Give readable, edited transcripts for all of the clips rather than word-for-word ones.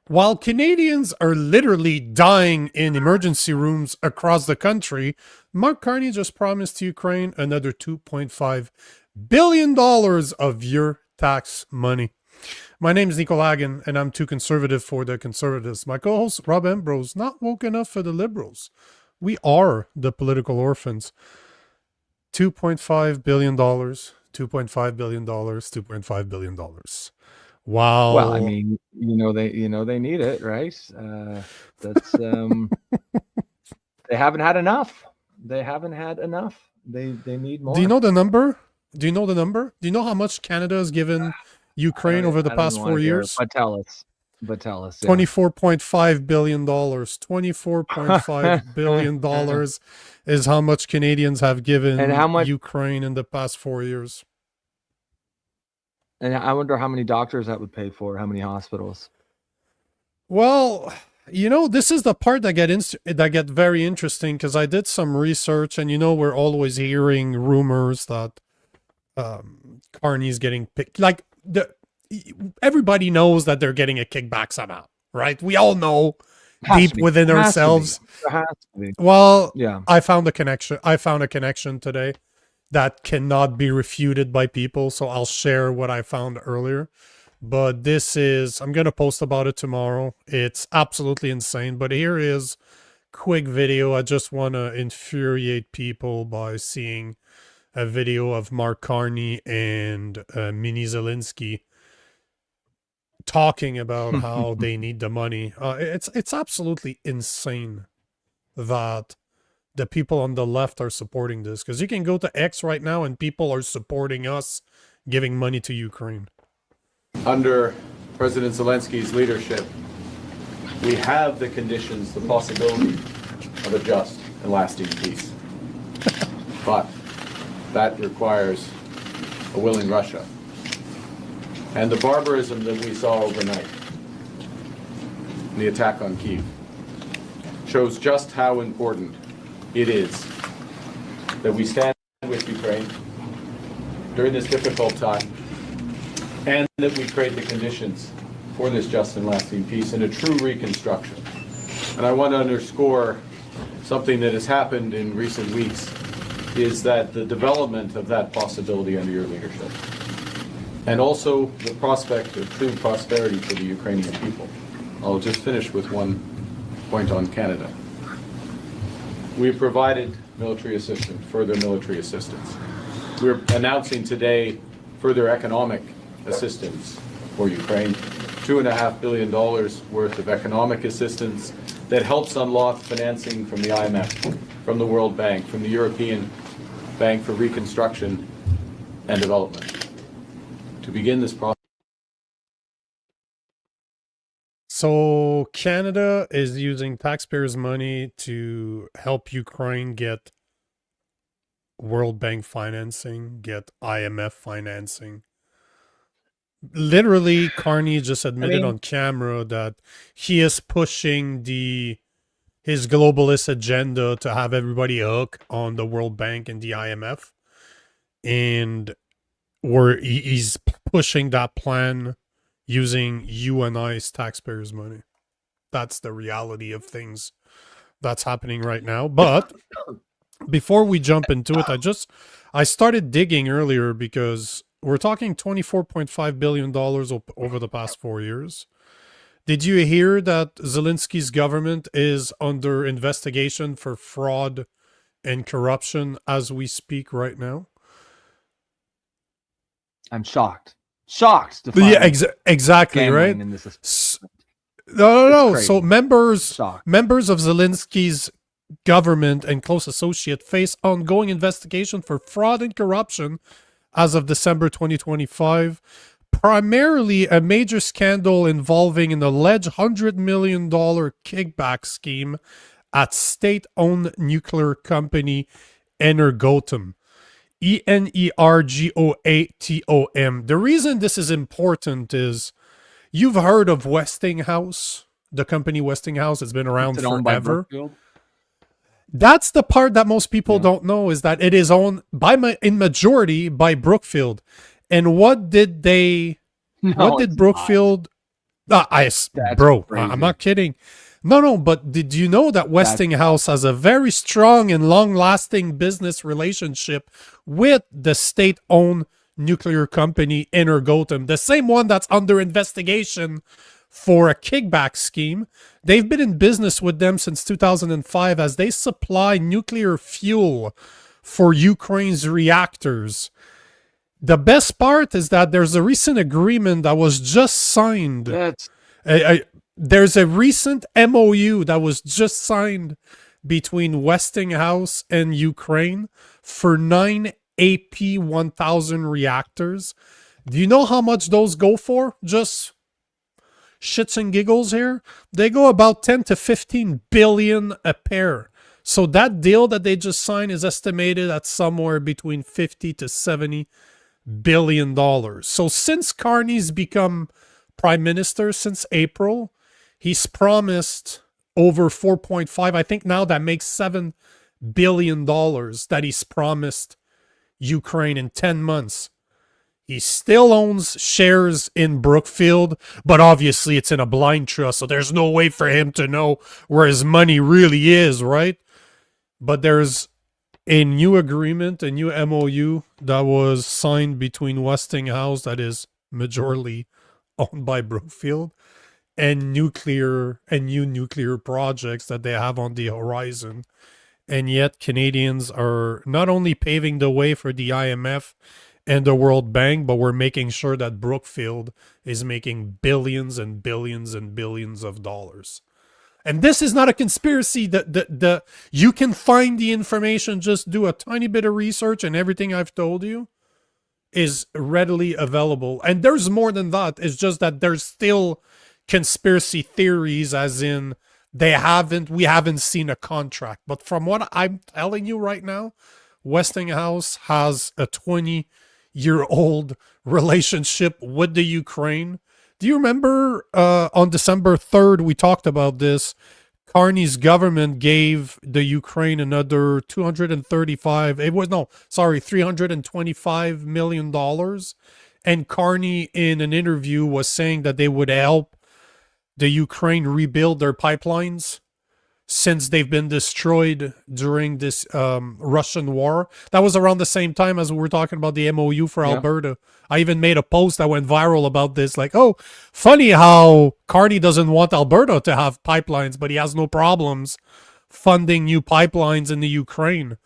While Canadians are literally dying in emergency rooms across the country, Mark Carney just promised Ukraine another $2.5 billion of your tax money. My name is Nico Lagan, and I'm too conservative for the conservatives. My co-host, Rob Ambrose, not woke enough for the liberals. We are the political orphans. $2.5 billion, $2.5 billion, $2.5 billion. Wow. Well, I mean, they need it, right? That's they haven't had enough. They haven't had enough. They need more. Do you know the number? Do you know how much Canada has given Ukraine over the past 4 years? But tell us. Yeah. $24.5 billion. $24.5 billion is how much Canadians have given Ukraine in the past 4 years. And I wonder how many doctors that would pay for, how many hospitals. Well, this is the part that get very interesting, because I did some research, and we're always hearing rumors that Carney's getting picked. Like, everybody knows that they're getting a kickback somehow, right? We all know deep within ourselves. Well, yeah. I found a connection today that cannot be refuted by people, so I'll share what I found earlier. But I'm going to post about it tomorrow. It's absolutely insane. But here is quick video. I just want to infuriate people by seeing a video of Mark Carney and Mini Zelensky talking about how they need the money. It's absolutely insane that the people on the left are supporting this, because you can go to X right now and people are supporting us giving money to Ukraine. Under President Zelensky's leadership, we have the conditions, the possibility of a just and lasting peace. But that requires a willing Russia. And the barbarism that we saw overnight, the attack on Kyiv, shows just how important it is that we stand with Ukraine during this difficult time, and that we create the conditions for this just and lasting peace and a true reconstruction. And I want to underscore something that has happened in recent weeks, is that the development of that possibility under your leadership, and also the prospect of true prosperity for the Ukrainian people. I'll just finish with one point on Canada. We've provided military assistance, further military assistance. We're announcing today further economic assistance for Ukraine, $2.5 billion worth of economic assistance that helps unlock financing from the IMF, from the World Bank, from the European Bank for Reconstruction and Development, to begin this process. So Canada is using taxpayers' money to help Ukraine get World Bank financing, get IMF financing. Literally, Carney just admitted on camera that he is pushing his globalist agenda to have everybody hook on the World Bank and the IMF. And he's pushing that plan using you and I's taxpayers' money. That's the reality of things that's happening right now. But before we jump into it, I started digging earlier, because we're talking $24.5 billion over the past 4 years. Did you hear that Zelensky's government is under investigation for fraud and corruption as we speak right now? I'm shocked. Shocked. Yeah, exactly, right? No. So members of Zelensky's government and close associate face ongoing investigation for fraud and corruption as of December 2025. Primarily a major scandal involving an alleged $100 million kickback scheme at state-owned nuclear company Energoatom. Energoatom. The reason this is important is you've heard of Westinghouse, the company Westinghouse. It's been around forever. That's the part that most people don't know, is that it is owned in majority by Brookfield. And what did Brookfield Bro, crazy. I'm not kidding. No, but did you know that Westinghouse has a very strong and long-lasting business relationship with the state-owned nuclear company Energoatom, the same one that's under investigation for a kickback scheme? They've been in business with them since 2005 as they supply nuclear fuel for Ukraine's reactors. The best part is that there's a recent agreement that was just signed. There's a recent MOU that was just signed between Westinghouse and Ukraine for 9 AP1000 reactors. Do you know how much those go for? Just shits and giggles here. They go about 10 to 15 billion a pair. So that deal that they just signed is estimated at somewhere between 50 to 70 billion dollars. So since Carney's become prime minister since April, he's promised over 4.5. I think now that makes $7 billion that he's promised Ukraine in 10 months. He still owns shares in Brookfield, but obviously it's in a blind trust, so there's no way for him to know where his money really is, right? But there's a new agreement, a new MOU that was signed between Westinghouse, that is majorly owned by Brookfield, and new nuclear projects that they have on the horizon. And yet Canadians are not only paving the way for the IMF and the World Bank, but we're making sure that Brookfield is making billions and billions and billions of dollars. And this is not a conspiracy. You can find the information, just do a tiny bit of research, and everything I've told you is readily available. And there's more than that. It's just that there's still conspiracy theories, as in we haven't seen a contract. But from what I'm telling you right now, Westinghouse has a 20-year-old relationship with the Ukraine. Do you remember on December 3rd, we talked about this? Carney's government gave the Ukraine another $325 million. And Carney, in an interview, was saying that they would help the Ukraine rebuild their pipelines since they've been destroyed during this Russian war. That was around the same time as we were talking about the MOU for Alberta. I even made a post that went viral about this, like, oh, funny how Carney doesn't want Alberta to have pipelines, but he has no problems funding new pipelines in the Ukraine.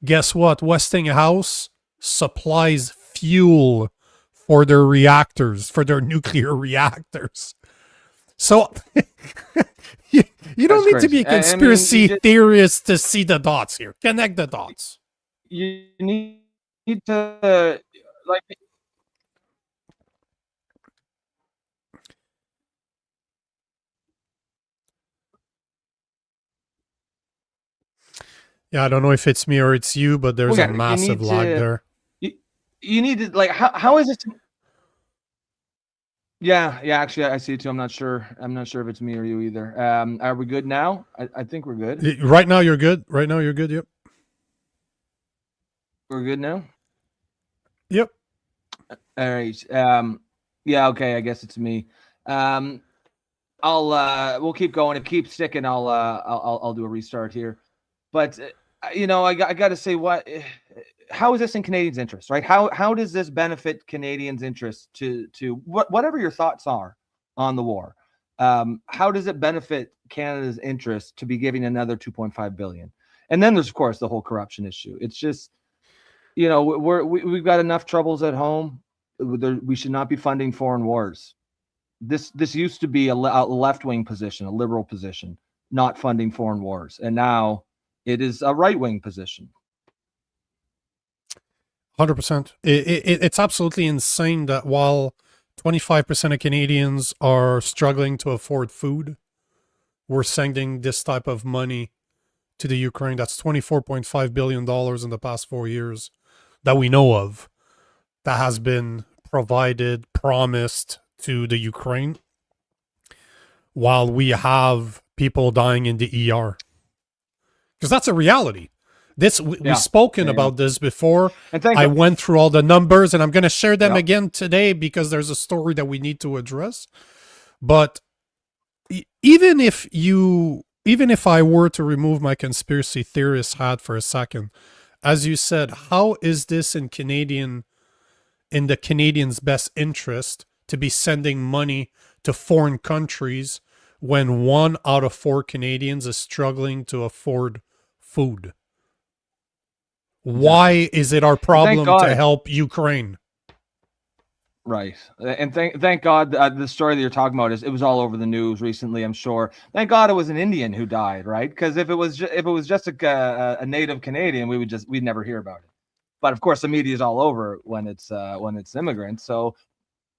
Guess what? Westinghouse supplies fuel for their reactors, for their nuclear reactors. So you don't need to be a conspiracy theorist to see the dots here. Connect the dots. You need to, like... Yeah, I don't know if it's me or it's you, but there's a massive lag there. You need to, like, how is it? Yeah, actually, I see it too. I'm not sure if it's me or you either. Are we good now? I think we're good. Right now, you're good. Yep. We're good now? Yep. All right. Yeah, okay, I guess it's me. We'll keep going. If it keeps sticking, I'll do a restart here. But I got to say, how is this in Canadians' interest, right? How does this benefit Canadians' interest to whatever your thoughts are on the war? How does it benefit Canada's interest to be giving another $2.5 billion? And then there's, of course, the whole corruption issue. It's just, we've got enough troubles at home. We should not be funding foreign wars. This used to be a left-wing position, a liberal position, not funding foreign wars, and now it is a right-wing position. 100%. It's absolutely insane that while 25% of Canadians are struggling to afford food, we're sending this type of money to the Ukraine. That's $24.5 billion in the past 4 years that we know of, that has been promised to the Ukraine, while we have people dying in the ER. Because that's a reality. We've spoken about this before. I went through all the numbers, and I'm going to share them again today because there's a story that we need to address. But even if I were to remove my conspiracy theorist hat for a second, as you said, how is this in the Canadians' best interest to be sending money to foreign countries when 1 out of 4 Canadians is struggling to afford food? Why is it our problem to help Ukraine? Right. And thank God the story that you're talking about it was all over the news recently, I'm sure. Thank God it was an Indian who died, right? Because if it was just a native Canadian, we'd never hear about it. But of course the media is all over when it's immigrants. So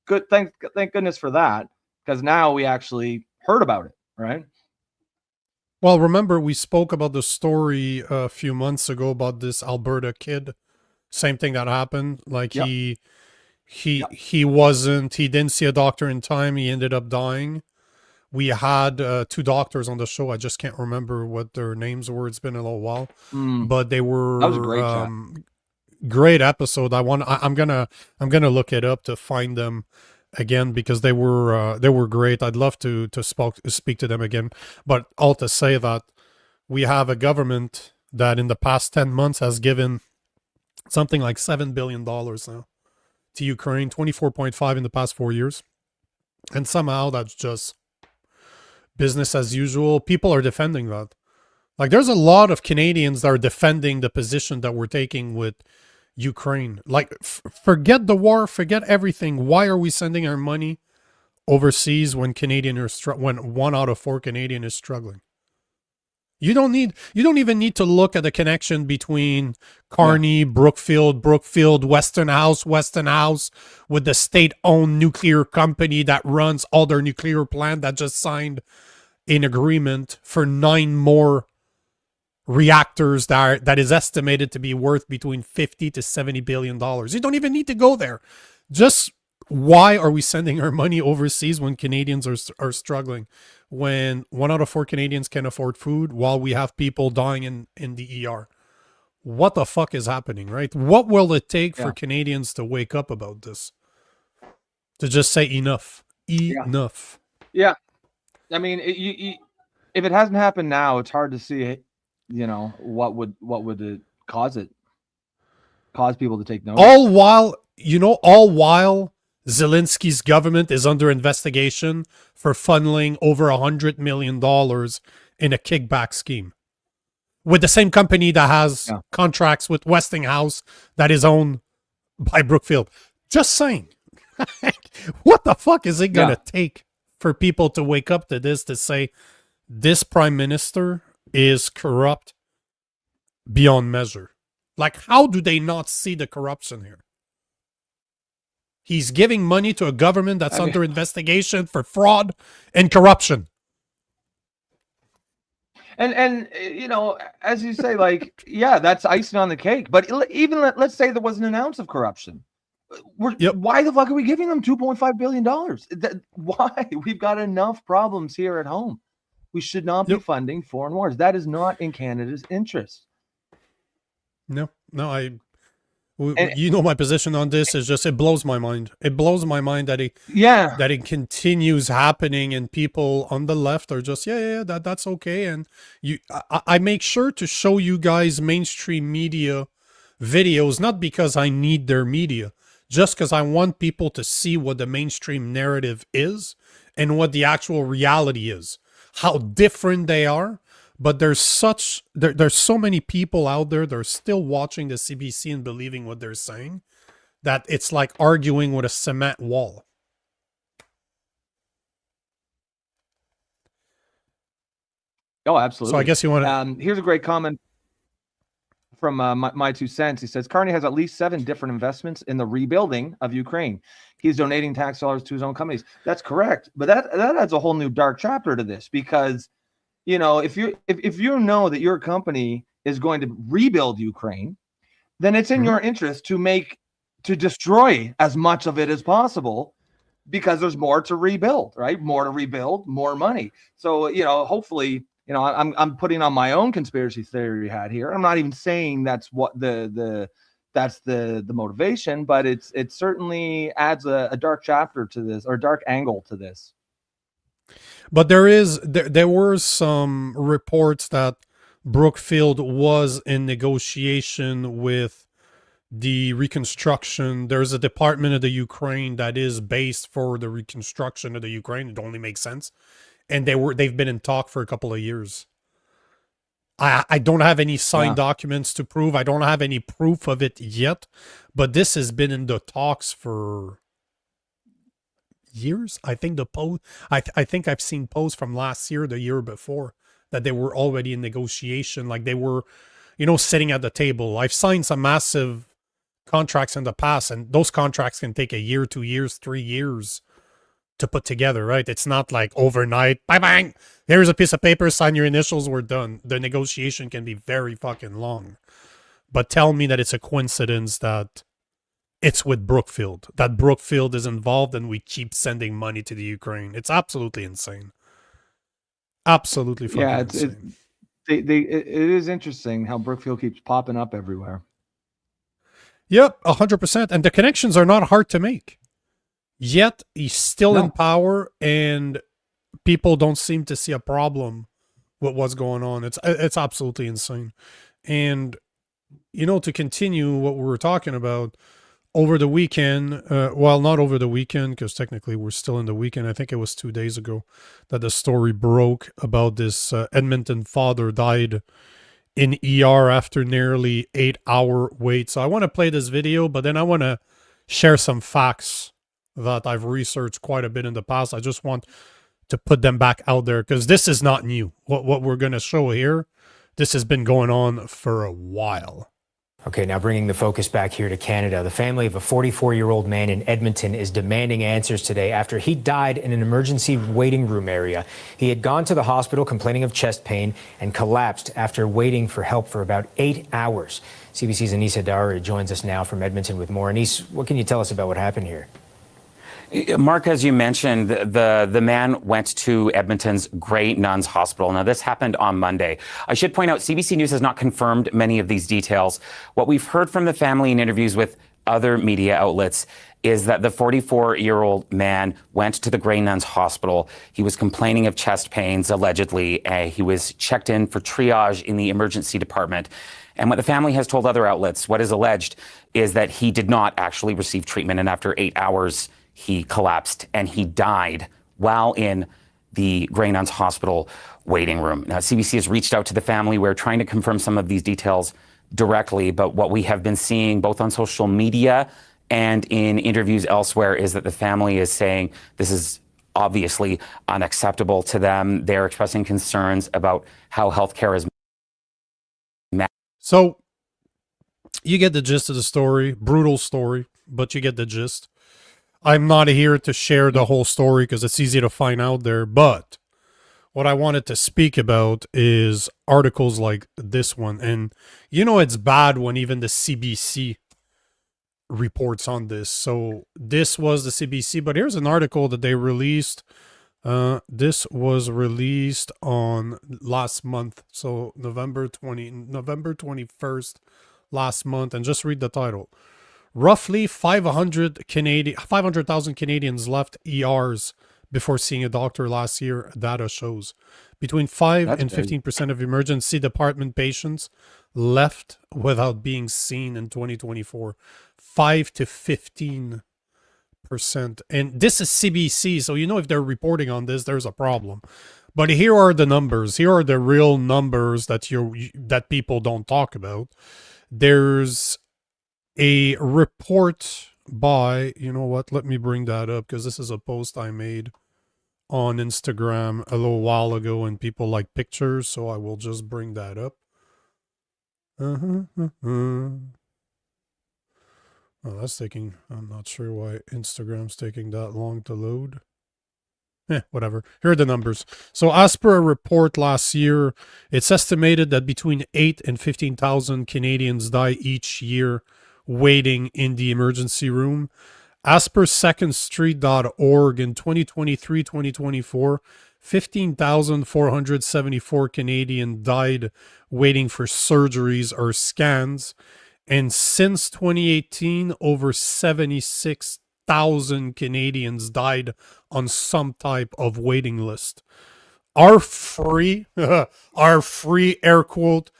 good, thank goodness for that, because now we actually heard about it, right? Well, remember we spoke about the story a few months ago about this Alberta kid. Same thing that happened. Like Yep. he didn't see a doctor in time. He ended up dying. We had 2 doctors on the show. I just can't remember what their names were. It's been a little while, but they were That was a great chat. Great episode. I'm gonna look it up to find them again, because they were great. I'd love to speak to them again. But all to say that we have a government that in the past 10 months has given something like $7 billion now to Ukraine, 24.5 in the past 4 years. And somehow that's just business as usual. People are defending that. Like, there's a lot of Canadians that are defending the position that we're taking with Ukraine. Like, forget the war, forget everything. Why are we sending our money overseas when when 1 out of 4 Canadian is struggling? You don't even need to look at the connection between Carney, Brookfield, Westinghouse with the state-owned nuclear company that runs all their nuclear plant that just signed an agreement for 9 more reactors that is estimated to be worth between 50 to 70 billion dollars. You don't even need to go there. Just, why are we sending our money overseas when Canadians are struggling? When 1 out of 4 Canadians can afford food while we have people dying in the ER. What the fuck is happening, right? What will it take for Canadians to wake up about this? To just say enough. Enough. Yeah. I mean, if it hasn't happened now, it's hard to see, what would it cause people to take notice. All while Zelensky's government is under investigation for funneling over $100 million in a kickback scheme with the same company that has contracts with Westinghouse that is owned by Brookfield. Just saying. What the fuck is it gonna take for people to wake up to this, to say this prime minister is corrupt beyond measure? Like, how do they not see the corruption here? He's giving money to a government that's under investigation for fraud and corruption. And as you say, like, that's icing on the cake. But even let's say there wasn't an ounce of corruption. Why the fuck are we giving them $2.5 billion? Why? We've got enough problems here at home. We should not be funding foreign wars. That is not in Canada's interest. No, my position on this is just, it blows my mind. It blows my mind that it continues happening, and people on the left are just, that's okay. And I make sure to show you guys mainstream media videos, not because I need their media, just because I want people to see what the mainstream narrative is and what the actual reality is, how different they are. But there's so many people out there that are still watching the CBC and believing what they're saying, that it's like arguing with a cement wall. Oh, absolutely. So I guess you want to... here's a great comment from my 2 cents. He says, Carney has at least 7 different investments in the rebuilding of Ukraine. He's donating tax dollars to his own companies. That's correct. But that adds a whole new dark chapter to this, because if you know that your company is going to rebuild Ukraine, then it's in your interest to destroy as much of it as possible, because there's more to rebuild, right? More to rebuild, more money. So, hopefully, I'm putting on my own conspiracy theory hat here. I'm not even saying that's what that's the motivation, but it certainly adds a dark chapter to this, or dark angle to this. But there were some reports that Brookfield was in negotiation with the reconstruction. There's a department of the Ukraine that is based for the reconstruction of the Ukraine. It only makes sense. And they've been in talk for a couple of years. I don't have any signed documents to prove. I don't have any proof of it yet, but this has been in the talks for years. I think I think I've seen posts from last year, the year before, that they were already in negotiation. Like they were, sitting at the table. I've signed some massive contracts in the past, and those contracts can take a year, 2 years, 3 years to put together, right? It's not like overnight, bye bang, here's a piece of paper, sign your initials, we're done. The negotiation can be very fucking long. But tell me that it's a coincidence that it's with Brookfield, that Brookfield is involved and we keep sending money to the Ukraine. It's absolutely insane. Absolutely fucking insane. It is interesting how Brookfield keeps popping up everywhere. Yep, 100%. And the connections are not hard to make. Yet he's still in power, and people don't seem to see a problem with what's going on. It's absolutely insane. And to continue what we were talking about over the weekend, well, not over the weekend, because technically we're still in the weekend. I think it was 2 days ago that the story broke about this Edmonton father died in ER after nearly 8-hour wait. So I want to play this video, but then I want to share some facts that I've researched quite a bit in the past. I just want to put them back out there because this is not new. What we're going to show here, this has been going on for a while. Okay, now bringing the focus back here to Canada. The family of a 44-year-old man in Edmonton is demanding answers today after he died in an emergency waiting room area. He had gone to the hospital complaining of chest pain and collapsed after waiting for help for about 8 hours. CBC's Anissa Dara joins us now from Edmonton with more. Anissa, what can you tell us about what happened here? Mark, as you mentioned, the man went to Edmonton's Grey Nuns Hospital. Now, this happened on Monday. I should point out, CBC News has not confirmed many of these details. What we've heard from the family in interviews with other media outlets is that the 44-year-old man went to the Grey Nuns Hospital. He was complaining of chest pains, allegedly. He was checked in for triage in the emergency department. And what the family has told other outlets, what is alleged, is that he did not actually receive treatment. And after 8 hours, he collapsed and he died while in the Grey Nuns Hospital waiting room. Now, CBC has reached out to the family. We're trying to confirm some of these details directly, but what we have been seeing both on social media and in interviews elsewhere is that the family is saying this is obviously unacceptable to them. They're expressing concerns about how healthcare is. So you get the gist of the story, brutal story, but you get the gist. I'm not here to share the whole story because it's easy to find out there, but what I wanted to speak about is articles like this one. And it's bad when even the CBC reports on this. So this was the CBC, but here's an article that they released. This was released on last month. So November 21st last month. And just read the title. Roughly 500,000 Canadians left ERs before seeing a doctor last year, data shows. Between 5 and 15% of emergency department patients left without being seen in 2024. 5 to 15%. And this is CBC, so if they're reporting on this, there's a problem. But here are the numbers. Here are the real numbers that people don't talk about. There's a report by, let me bring that up because this is a post I made on Instagram a little while ago and people like pictures, so I will just bring that up. Oh, that's taking, I'm not sure why Instagram's taking that long to load. Whatever. Here are the numbers. So as per a report last year, it's estimated that between 8 and 15,000 Canadians die each year waiting in the emergency room. As per secondstreet.org, in 2023-2024, 15,474 Canadians died waiting for surgeries or scans. And since 2018, over 76,000 28,000 Canadians died on some type of waiting list. Our free, our free air quote,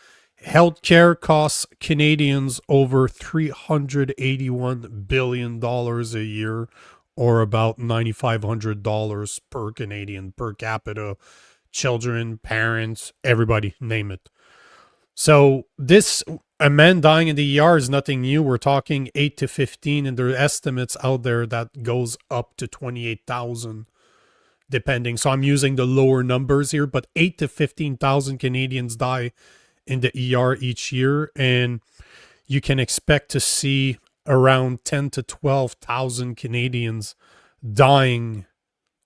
healthcare costs Canadians over $381 billion a year, or about $9,500 per Canadian per capita. Children, parents, everybody, name it. So this, a man dying in the ER is nothing new. We're talking 8 to 15, and there are estimates out there that goes up to 28,000, depending. So I'm using the lower numbers here, but 8 to 15,000 Canadians die in the ER each year, and you can expect to see around 10 to 12,000 Canadians dying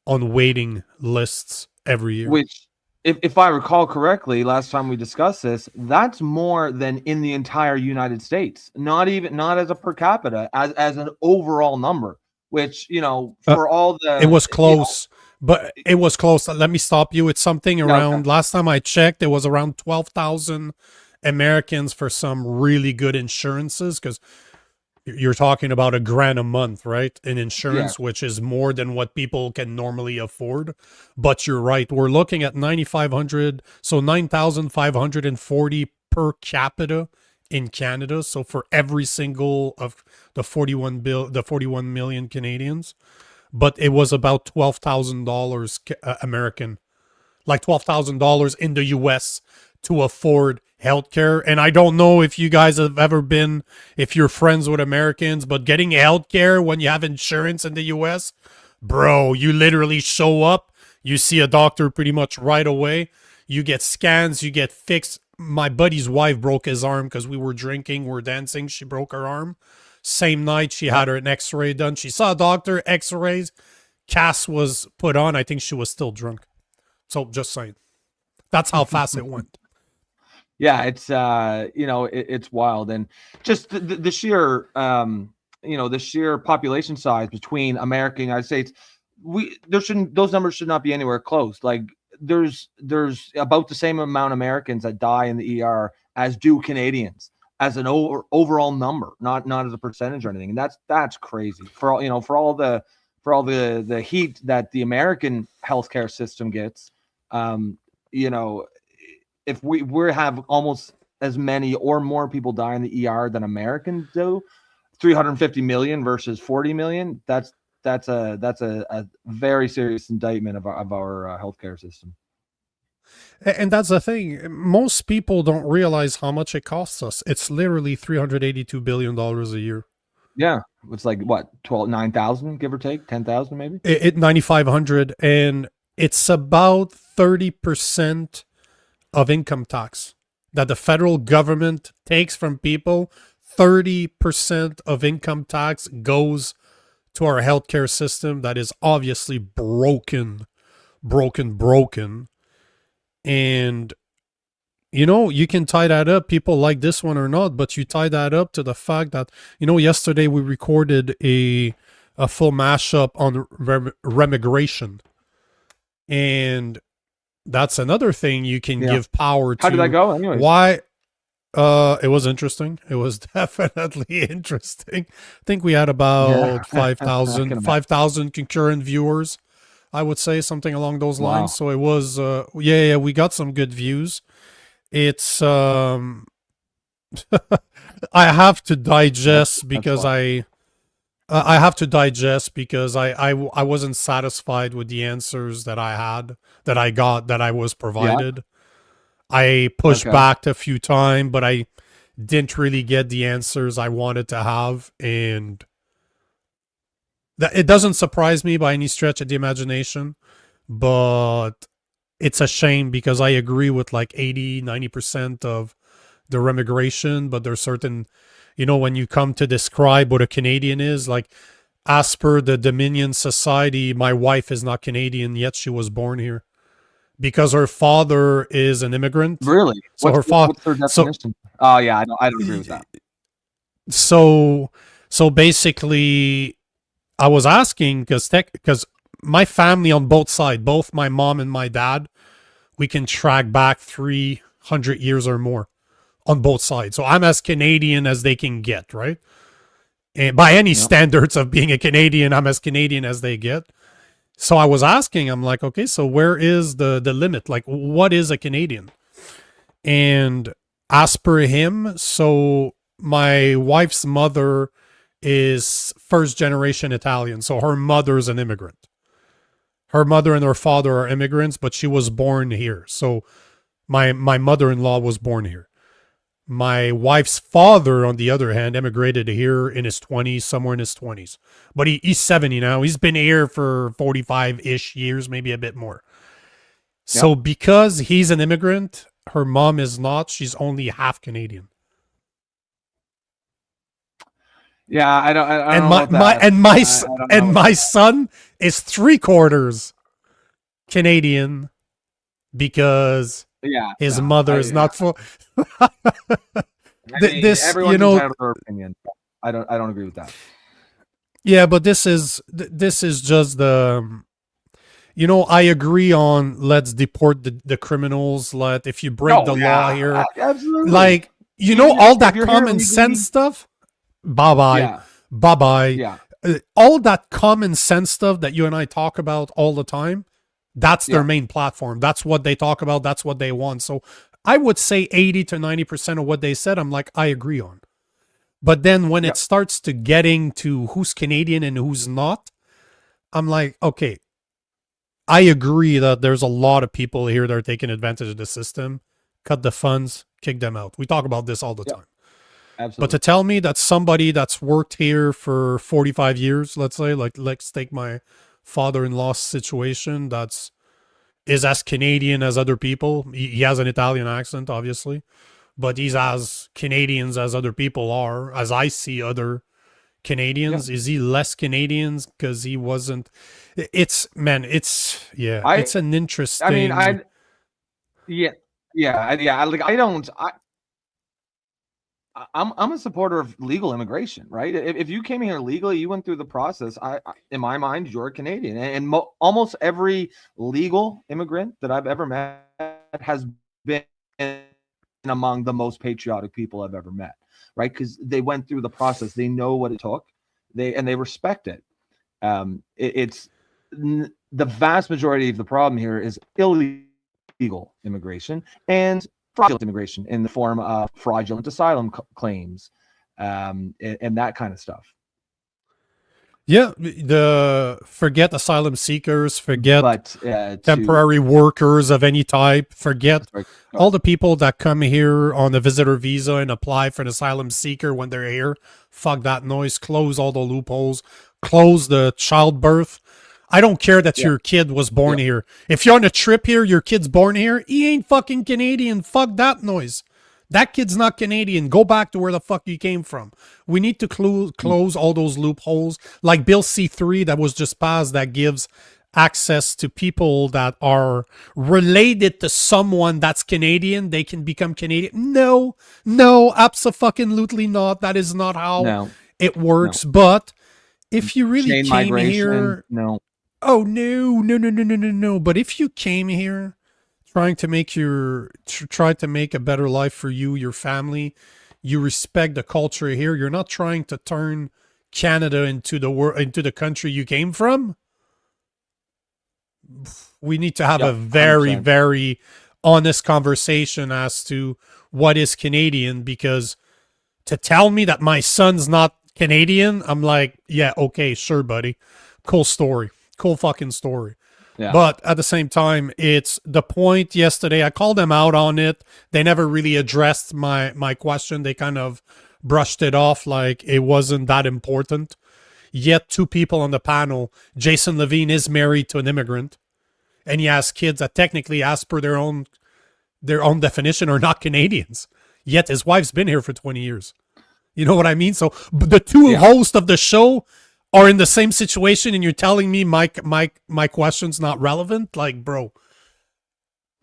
on waiting lists every year. Which, if I recall correctly, last time we discussed this, that's more than in the entire United States. Not as a per capita, as an overall number. Which, you know, for all the, it was close, but it was close. Let me stop you. It's something around. Okay. Last time I checked, it was around 12,000 Americans for some really good insurances, because you're talking about $1,000 a month, right? In insurance, which is more than what people can normally afford. But you're right. We're looking at 9,500, so 9,540 per capita in Canada. So for every single of the 41 million Canadians, but it was about $12,000 American, like $12,000 in the US to afford healthcare. And I don't know if you guys have ever been, if you're friends with Americans, but getting healthcare when you have insurance in the US, bro, you literally show up, you see a doctor pretty much right away, you get scans, you get fixed. My buddy's wife broke his arm because we were drinking, we're dancing, she broke her arm. Same night she had her an x-ray done. She saw a doctor, x-rays, cast was put on. I think she was still drunk. So just saying. That's how fast it went. Yeah, it's it's wild, and just the sheer the sheer population size between America and United States, those numbers should not be anywhere close. Like there's about the same amount of Americans that die in the ER as do Canadians, as an overall number, not as a percentage or anything. And that's crazy for all the heat that the American healthcare system gets. If we have almost as many or more people die in the ER than Americans do, 350 million versus 40 million, that's a very serious indictment of our healthcare system. And that's the thing. Most people don't realize how much it costs us. It's literally $382 billion a year. Yeah. It's like what, 9,000, give or take, 10,000 maybe? 9,500, and it's about 30% of income tax that the federal government takes from people. 30% of income tax goes to our healthcare system that is obviously broken. And you can tie that up, people like this one or not, but you tie that up to the fact that, yesterday we recorded a full mashup on remigration, and that's another thing you can give power to. How did that go anyway? Why? It was interesting. It was definitely interesting. I think we had about 5,000 concurrent viewers, I would say, something along those lines. So it was, we got some good views. It's, I have to digest because I wasn't satisfied with the answers that I was provided. I pushed back a few times, but I didn't really get the answers I wanted to have. And it doesn't surprise me by any stretch of the imagination, but it's a shame because I agree with like 80-90% of the remigration, but there's certain, when you come to describe what a Canadian is, like as per the Dominion Society, my wife is not Canadian, yet she was born here because her father is an immigrant. Really? So what's her definition? Oh yeah, I don't agree with that. So basically, I was asking because my family on both sides, both my mom and my dad, we can track back 300 years or more on both sides. So I'm as Canadian as they can get, right? And by any standards of being a Canadian, I'm as Canadian as they get. So I was asking, I'm like, okay, so where is the limit? Like, what is a Canadian? And as per him, so my wife's mother is first generation Italian. So her mother's an immigrant. Her mother and her father are immigrants, but she was born here. So my mother-in-law was born here. My wife's father, on the other hand, immigrated here in his 20s, somewhere in his 20s. But he's 70 now. He's been here for 45-ish years, maybe a bit more. So because he's an immigrant, her mom is not. She's only half Canadian. Yeah, I don't know about that. And my son is 3/4 Canadian because his mother is not full. Everyone's entitled to their opinion. I don't agree with that. Yeah, but this is just the, I agree on let's deport the criminals. If you break the law here, absolutely. Like, all that common sense stuff. Bye-bye. Yeah. Bye-bye. Yeah. All that common sense stuff that you and I talk about all the time, that's their main platform. That's what they talk about. That's what they want. So I would say 80 to 90% of what they said, I'm like, I agree on. But then when it starts to getting to who's Canadian and who's not, I'm like, okay, I agree that there's a lot of people here that are taking advantage of the system. Cut the funds, kick them out. We talk about this all the time. Absolutely. But to tell me that somebody that's worked here for 45 years, let's say, like, let's take my father-in-law's situation, is as Canadian as other people. He has an Italian accent, obviously, but he's as Canadians as other people are, as I see other Canadians. Is he less Canadians because he wasn't? It's an interesting. I'm a supporter of legal immigration, right? If you came here legally, you went through the process. In my mind, you're Canadian, and almost every legal immigrant that I've ever met has been among the most patriotic people I've ever met, right? Because they went through the process, they know what it took, they respect it. It's the vast majority of the problem here is illegal immigration and fraudulent immigration in the form of fraudulent asylum claims, and that kind of stuff. Yeah, forget asylum seekers, forget temporary workers of any type, forget all the people that come here on a visitor visa and apply for an asylum seeker when they're here. Fuck that noise. Close all the loopholes. Close the childbirth. I don't care that your kid was born here. If you're on a trip here, your kid's born here, he ain't fucking Canadian. Fuck that noise. That kid's not Canadian. Go back to where the fuck you came from. We need to close all those loopholes. Like Bill C-3 that was just passed that gives access to people that are related to someone that's Canadian. They can become Canadian. No, abso-fucking-lutely not. That is not how it works. No. But if you really came here... Oh, no. But if you came here trying to make a better life for you, your family, you respect the culture here, you're not trying to turn Canada into the country you came from, we need to have a very, 100%. Very honest conversation as to what is Canadian, because to tell me that my son's not Canadian, I'm like, yeah, okay, sure, buddy. Cool story. Cool fucking story. Yeah. But at the same time, it's the point yesterday. I called them out on it. They never really addressed my question. They kind of brushed it off like it wasn't that important. Yet two people on the panel, Jason Levine is married to an immigrant, and he has kids that technically, as per their own definition, are not Canadians. Yet his wife's been here for 20 years. You know what I mean? So the two hosts of the show are in the same situation, and you're telling me my question's not relevant? Like, bro,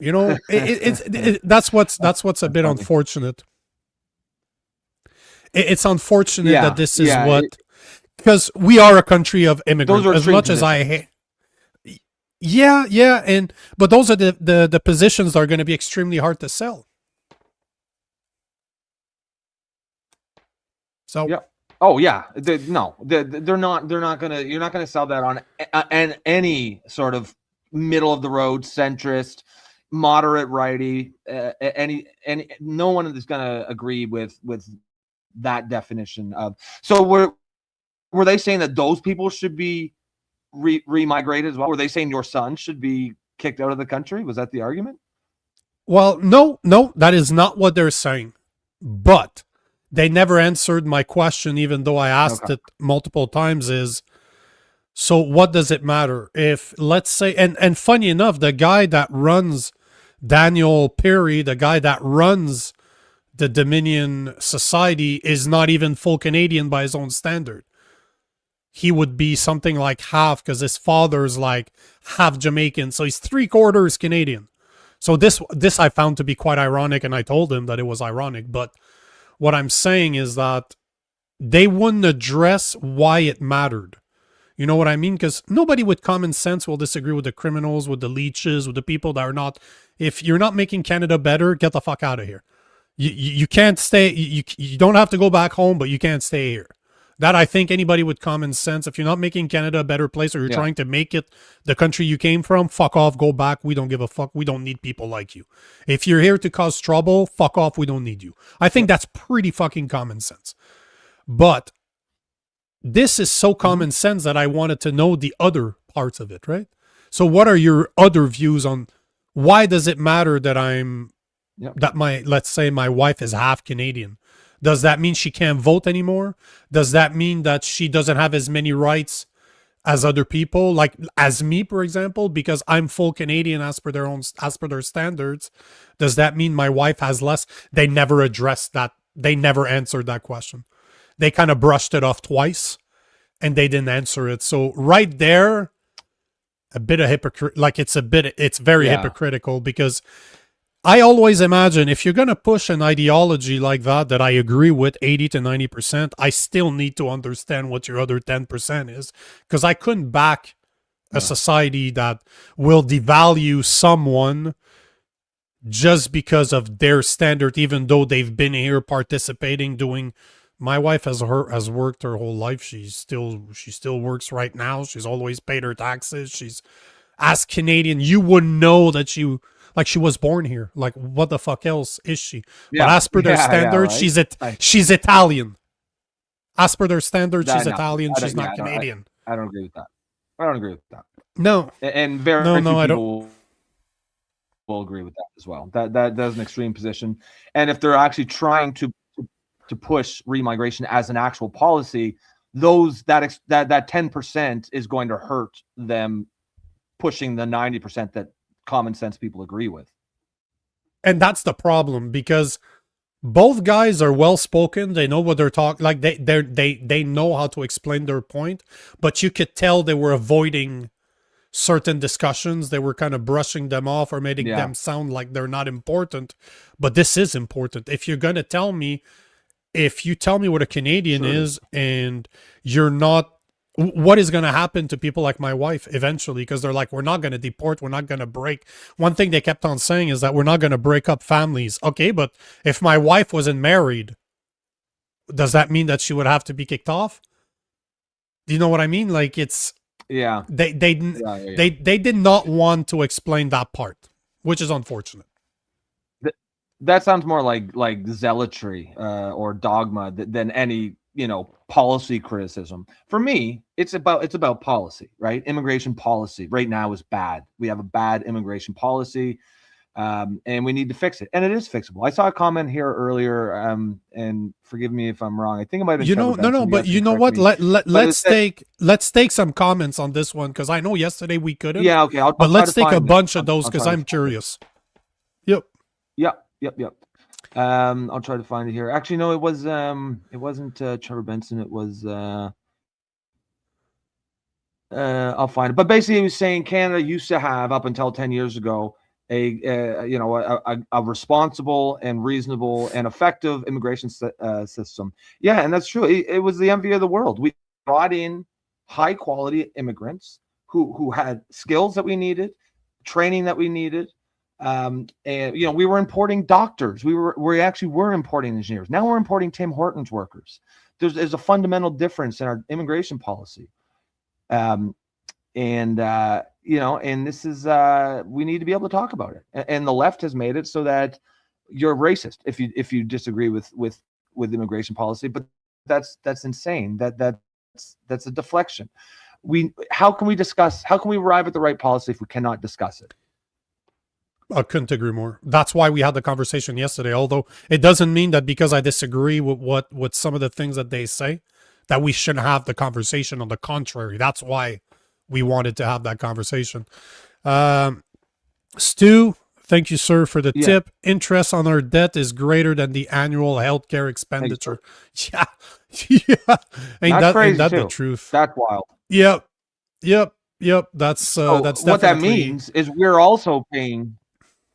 that's what's a bit unfortunate. It's unfortunate that this is because we are a country of immigrants. As much as I hate, but those are the positions that are going to be extremely hard to sell. So Oh yeah, they're not gonna. You're not gonna sell that on any sort of middle of the road centrist, moderate righty. Any no one is gonna agree with that definition of. So were they saying that those people should be remigrated as well? Were they saying your son should be kicked out of the country? Was that the argument? Well, no, that is not what they're saying. But they never answered my question, even though I asked it multiple times, is, so what does it matter if, let's say, and funny enough, the guy that runs Daniel Perry, the guy that runs the Dominion Society, is not even full Canadian by his own standard. He would be something like half, because his father's like half Jamaican, so he's 3/4 Canadian. So this I found to be quite ironic, and I told him that it was ironic. But what I'm saying is that they wouldn't address why it mattered. You know what I mean? Because nobody with common sense will disagree with the criminals, with the leeches, with the people that are not. If you're not making Canada better, get the fuck out of here. You can't stay. You don't have to go back home, but you can't stay here. That, I think, anybody with common sense, if you're not making Canada a better place, or you're trying to make it the country you came from, fuck off, go back. We don't give a fuck. We don't need people like you. If you're here to cause trouble, fuck off. We don't need you. I think that's pretty fucking common sense. But this is so common sense that I wanted to know the other parts of it, right? So what are your other views on why does it matter that let's say my wife is half Canadian? Does that mean she can't vote anymore? Does that mean that she doesn't have as many rights as other people, like as me, for example, because I'm full Canadian as per their standards? Does that mean my wife has less? They never addressed that. They never answered that question. They kind of brushed it off twice, and they didn't answer it. So right there, a bit of hypocrite. Like it's very hypocritical, because I always imagine if you're going to push an ideology like that I agree with 80 to 90%, I still need to understand what your other 10% is, because I couldn't back a society that will devalue someone just because of their standard, even though they've been here participating, doing. My wife has worked her whole life. She still works right now. She's always paid her taxes. She's, as Canadian, you wouldn't know that she was born here. Like, what the fuck else is she? Yeah. But as per their standards, she's Italian. As per their standards, she's Italian. She's not Canadian. I don't agree with that. I don't agree with that. No. And very few people will agree with that as well. That's an extreme position. And if they're actually trying to push remigration as an actual policy, that 10% is going to hurt them pushing the 90% that common sense people agree with. And that's the problem, because both guys are well spoken. They know what they're talking, like they know how to explain their point, but you could tell they were avoiding certain discussions. They were kind of brushing them off or making them sound like they're not important. But this is important. If you tell me what a Canadian is, and you're not, what is going to happen to people like my wife eventually? Because they're like, we're not going to deport, we're not going to break. One thing they kept on saying is that we're not going to break up families. Okay, but if my wife wasn't married, does that mean that she would have to be kicked off? Do you know what I mean? Like, it's they did not want to explain that part, which is unfortunate. That sounds more like zealotry or dogma than any policy criticism. For me, it's about policy, right? Immigration policy right now is bad. We have a bad immigration policy, and we need to fix it. And it is fixable. I saw a comment here earlier, and forgive me if I'm wrong. I think it might have been but you know what? Let's take some comments on this one, because I know yesterday we couldn't. Yeah, okay. But let's take a bunch of those, because I'm curious. Yep. I'll try to find it here. Actually, no, it wasn't Trevor Benson. It was I'll find it. But basically, he was saying Canada used to have, up until 10 years ago, a responsible and reasonable and effective immigration system. Yeah, and that's true. It was the envy of the world. We brought in high quality immigrants who had skills that we needed, training that we needed. And we were importing doctors. We actually were importing engineers. Now we're importing Tim Hortons workers. there's a fundamental difference in our immigration policy. And this is, we need to be able to talk about it. And the left has made it so that you're racist if you disagree with immigration policy, but that's insane. That's a deflection. How can we arrive at the right policy if we cannot discuss it? I couldn't agree more. That's why we had the conversation yesterday, although it doesn't mean that because I disagree with some of the things that they say, that we shouldn't have the conversation. On the contrary, that's why we wanted to have that conversation. Stu, thank you, sir, for the tip. Interest on our debt is greater than the annual healthcare expenditure. Yeah. Ain't that the truth? That's wild. Yep. That's definitely what that means is we're also paying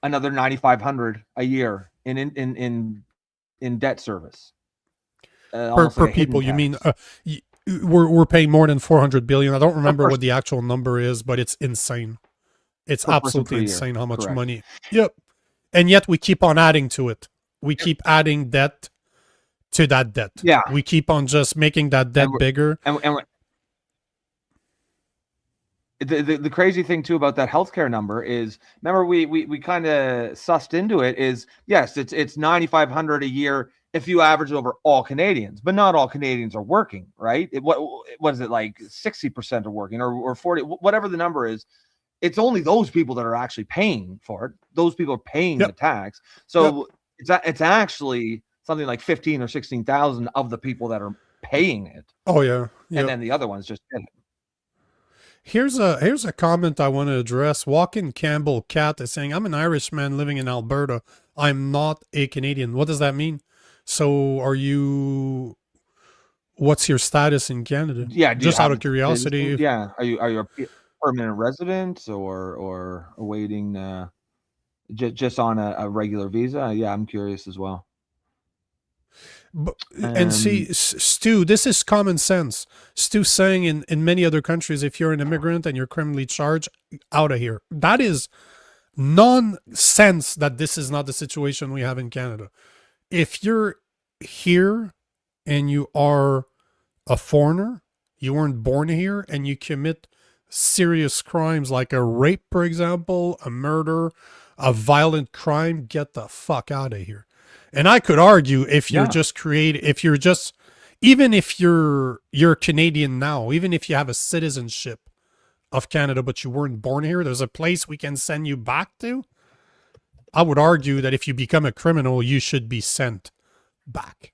another $9,500 a year in debt service per people. You mean we're paying more than 400 billion? I don't remember what the actual number is, but it's insane. It's absolutely insane how much money. Yep. And yet we keep on adding to it. We keep adding debt to that debt. Yeah. We keep on just making that debt bigger. And the crazy thing too about that healthcare number is, remember we kind of sussed into it, is yes, it's 9,500 a year if you average over all Canadians, but not all Canadians are working, right? What is it, like 60% are working or 40, whatever the number is. It's only those people that are actually paying for it. Those people are paying the tax. So it's actually something like 15 or 16,000 of the people that are paying it. Oh yeah. And then the other ones just get it. Here's a comment I want to address. Walkin Campbell Cat is saying, I'm an Irishman living in Alberta. I'm not a Canadian. What does that mean? So what's your status in Canada? Yeah. Just out of curiosity. Yeah. Are you a permanent resident or awaiting just on a regular visa? Yeah, I'm curious as well. And see, Stu, this is common sense. Stu saying in many other countries, if you're an immigrant and you're criminally charged, out of here. That is nonsense that this is not the situation we have in Canada. If you're here and you are a foreigner, you weren't born here, and you commit serious crimes like a rape, for example, a murder, a violent crime, get the fuck out of here. And I could argue if you're even if you're Canadian now, even if you have a citizenship of Canada, but you weren't born here, there's a place we can send you back to. I would argue that if you become a criminal, you should be sent back.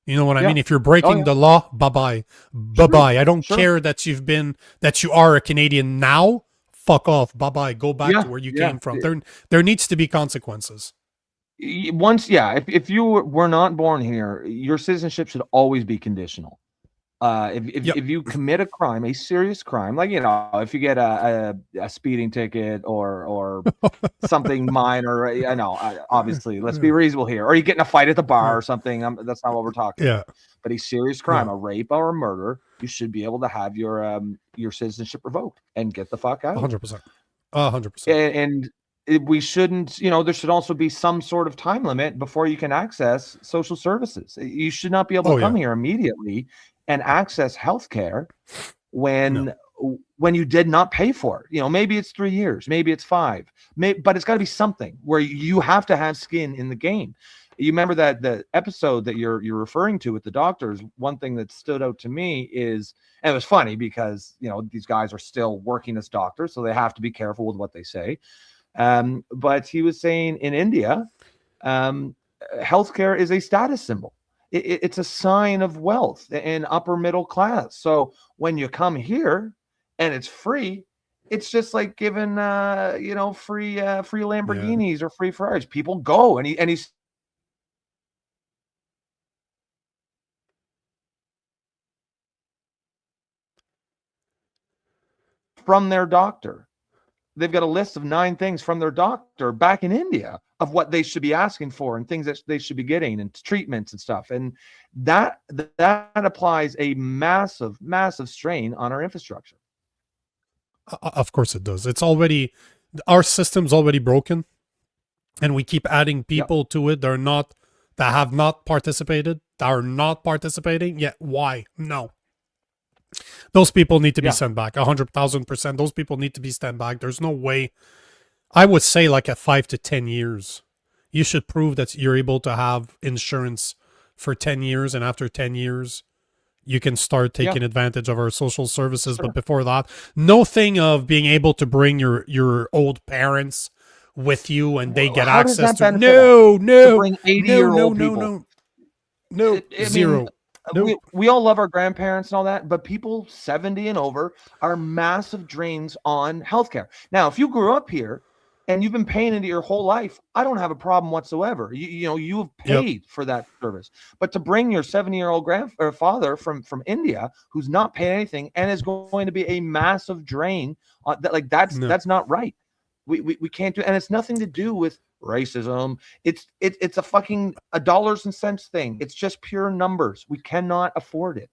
You know what I mean? If you're breaking the law, bye-bye. Bye-bye. I don't care that you are a Canadian now. Fuck off. Bye-bye. Go back to where you came from. There needs to be consequences. If you were not born here, your citizenship should always be conditional. If you commit a crime, a serious crime, like, if you get a speeding ticket or something minor, I know, obviously, let's be reasonable here, or you get in a fight at the bar or something, that's not what we're talking about. But a serious crime, a rape or a murder, you should be able to have your citizenship revoked and get the fuck out. 100%. 100%. And we shouldn't, there should also be some sort of time limit before you can access social services. You should not be able to come here immediately and access healthcare when you did not pay for it. Maybe it's 3 years, maybe it's 5, but it's got to be something where you have to have skin in the game. You remember that the episode that you're referring to with the doctors, one thing that stood out to me is, and it was funny because, these guys are still working as doctors, so they have to be careful with what they say. But he was saying in India, healthcare is a status symbol. It's a sign of wealth and upper middle class. So when you come here and it's free, it's just like giving free Lamborghinis or free Ferraris. People go and he's from their doctor. They've got a list of 9 things from their doctor back in India of what they should be asking for and things that they should be getting and treatments and stuff. And that applies a massive, massive strain on our infrastructure. Of course it does. Our system's already broken, and we keep adding people to it that have not participated, that are not participating, yeah, why? No. Those people need to be Yeah. sent back, 100,000%. Those people need to be sent back. There's no way. I would say like at 5 to 10 years, you should prove that you're able to have insurance for 10 years, and after 10 years, you can start taking advantage of our social services. Sure. But before that, no thing of being able to bring your old parents with you and they get How does access that to benefit no, to no, bring no, 80-year-old no, people? no, I mean, zero. Nope. we all love our grandparents and all that, but people 70 and over are massive drains on healthcare. Now, if you grew up here and you've been paying into your whole life, I don't have a problem whatsoever. You've paid for that service. But to bring your 70-year-old father from India who's not paying anything and is going to be a massive drain on that's not right. We can't do, and it's nothing to do with racism. It's a fucking a dollars and cents thing. It's just pure numbers. We cannot afford it.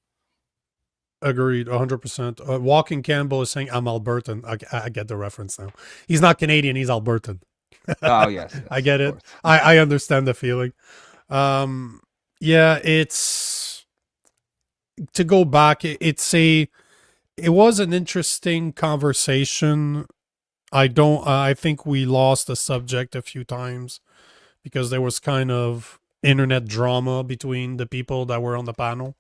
Agreed, 100%. Walking Campbell is saying I'm Albertan. I get the reference now. He's not Canadian. He's Albertan. Oh yes, I get it. I understand the feeling. Yeah, it's to go back. It was an interesting conversation. I think we lost the subject a few times because there was kind of internet drama between the people that were on the panel.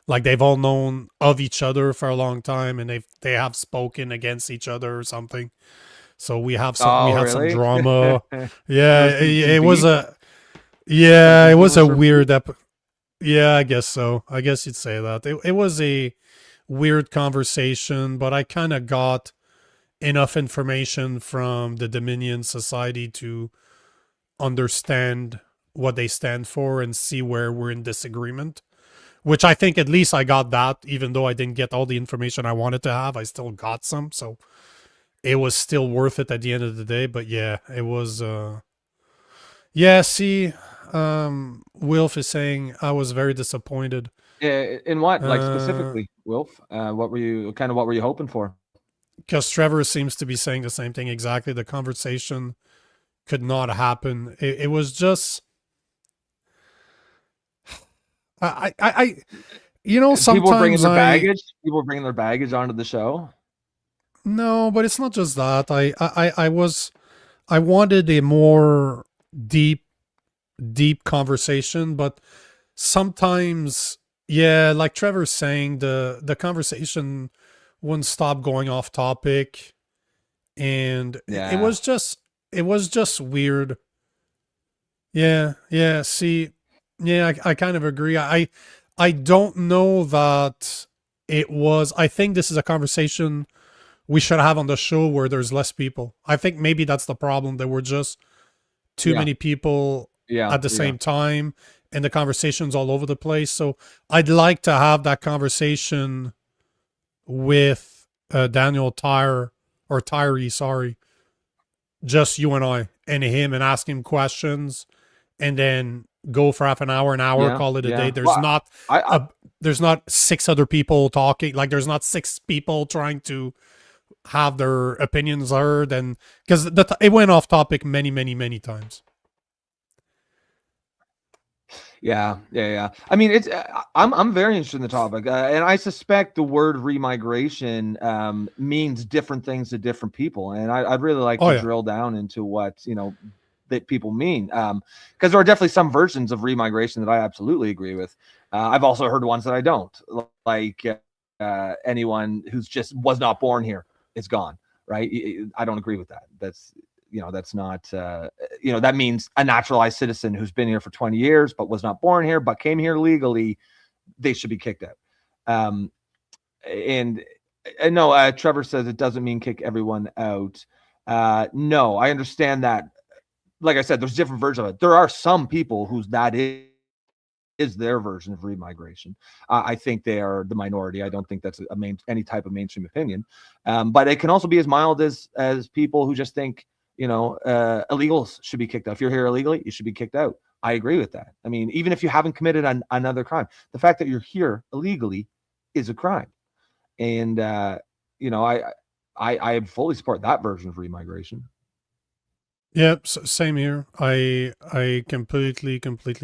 Like they've all known of each other for a long time, and they have spoken against each other or something. So we have some some drama. Yeah, it was a weird yeah, I guess so. I guess you'd say that. It was a weird conversation, but I kind of got enough information from the Dominion Society to understand what they stand for and see where we're in disagreement, which I think at least I got that. Even though I didn't get all the information I wanted to have, I still got some, so it was still worth it at the end of the day. But yeah, it was Wilf is saying I was very disappointed. In what, like specifically, Wilf? What were you hoping for? Because Trevor seems to be saying the same thing exactly. The conversation could not happen. It was just, sometimes people bringing their baggage. People bringing their baggage onto the show. No, but it's not just that. I wanted a more deep conversation, but sometimes, yeah, like Trevor's saying, the conversation wouldn't stop going off topic, and it was just weird. I kind of agree. I don't know that it was. I think this is a conversation we should have on the show where there's less people. I think maybe that's the problem. There were just too many people at the same time, and the conversation's all over the place. So I'd like to have that conversation with Daniel Tyree, sorry, just you and I and him, and ask him questions, and then go for half an hour, call it a day. There's there's not 6 other people talking. Like there's not 6 people trying to have their opinions heard, and because it went off topic many times. Yeah. I mean, it's I'm very interested in the topic, and I suspect the word remigration means different things to different people, and I'd really like to drill down into what that people mean, because there are definitely some versions of remigration that I absolutely agree with. I've also heard ones that I don't, like anyone who's just was not born here is gone, right? I don't agree with that. That's not, that means a naturalized citizen who's been here for 20 years, but was not born here, but came here legally, they should be kicked out. And no, Trevor says it doesn't mean kick everyone out. No, I understand that. Like I said, there's different versions of it. There are some people whose that is their version of remigration. I think they are the minority. I don't think that's any type of mainstream opinion. But it can also be as mild as people who just think, illegals should be kicked out. If you're here illegally, you should be kicked out. I agree with that. I mean, even if you haven't committed another crime, the fact that you're here illegally is a crime. And, I fully support that version of remigration. Yep, same here. I completely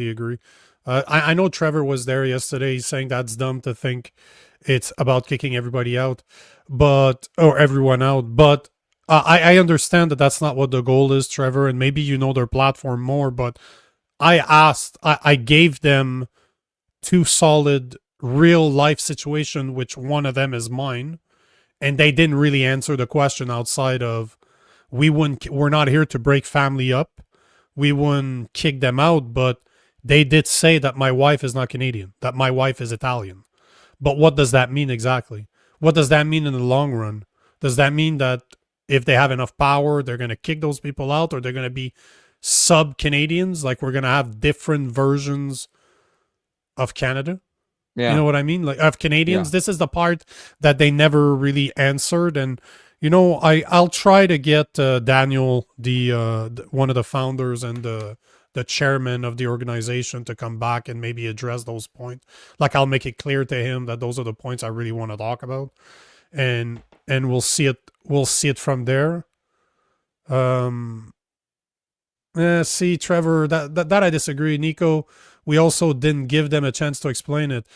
agree. I know Trevor was there yesterday. He's saying that's dumb to think it's about kicking everybody out, or everyone out. But I understand that that's not what the goal is, Trevor. And maybe you know their platform more. But I gave them two solid real life situation, which one of them is mine, and they didn't really answer the question outside of we're not here to break family up. We wouldn't kick them out, but they did say that my wife is not Canadian, that my wife is Italian. But what does that mean exactly? What does that mean in the long run? Does that mean that if they have enough power, they're going to kick those people out, or they're going to be sub-Canadians? Like, we're going to have different versions of Canada? Yeah. You know what I mean? Like, of Canadians, this is the part that they never really answered. And, you know, I'll try to get Daniel, one of the founders and the chairman of the organization, to come back and maybe address those points. Like, I'll make it clear to him that those are the points I really want to talk about, and we'll see it from there. See, Trevor, that I disagree. Nico, we also didn't give them a chance to explain it.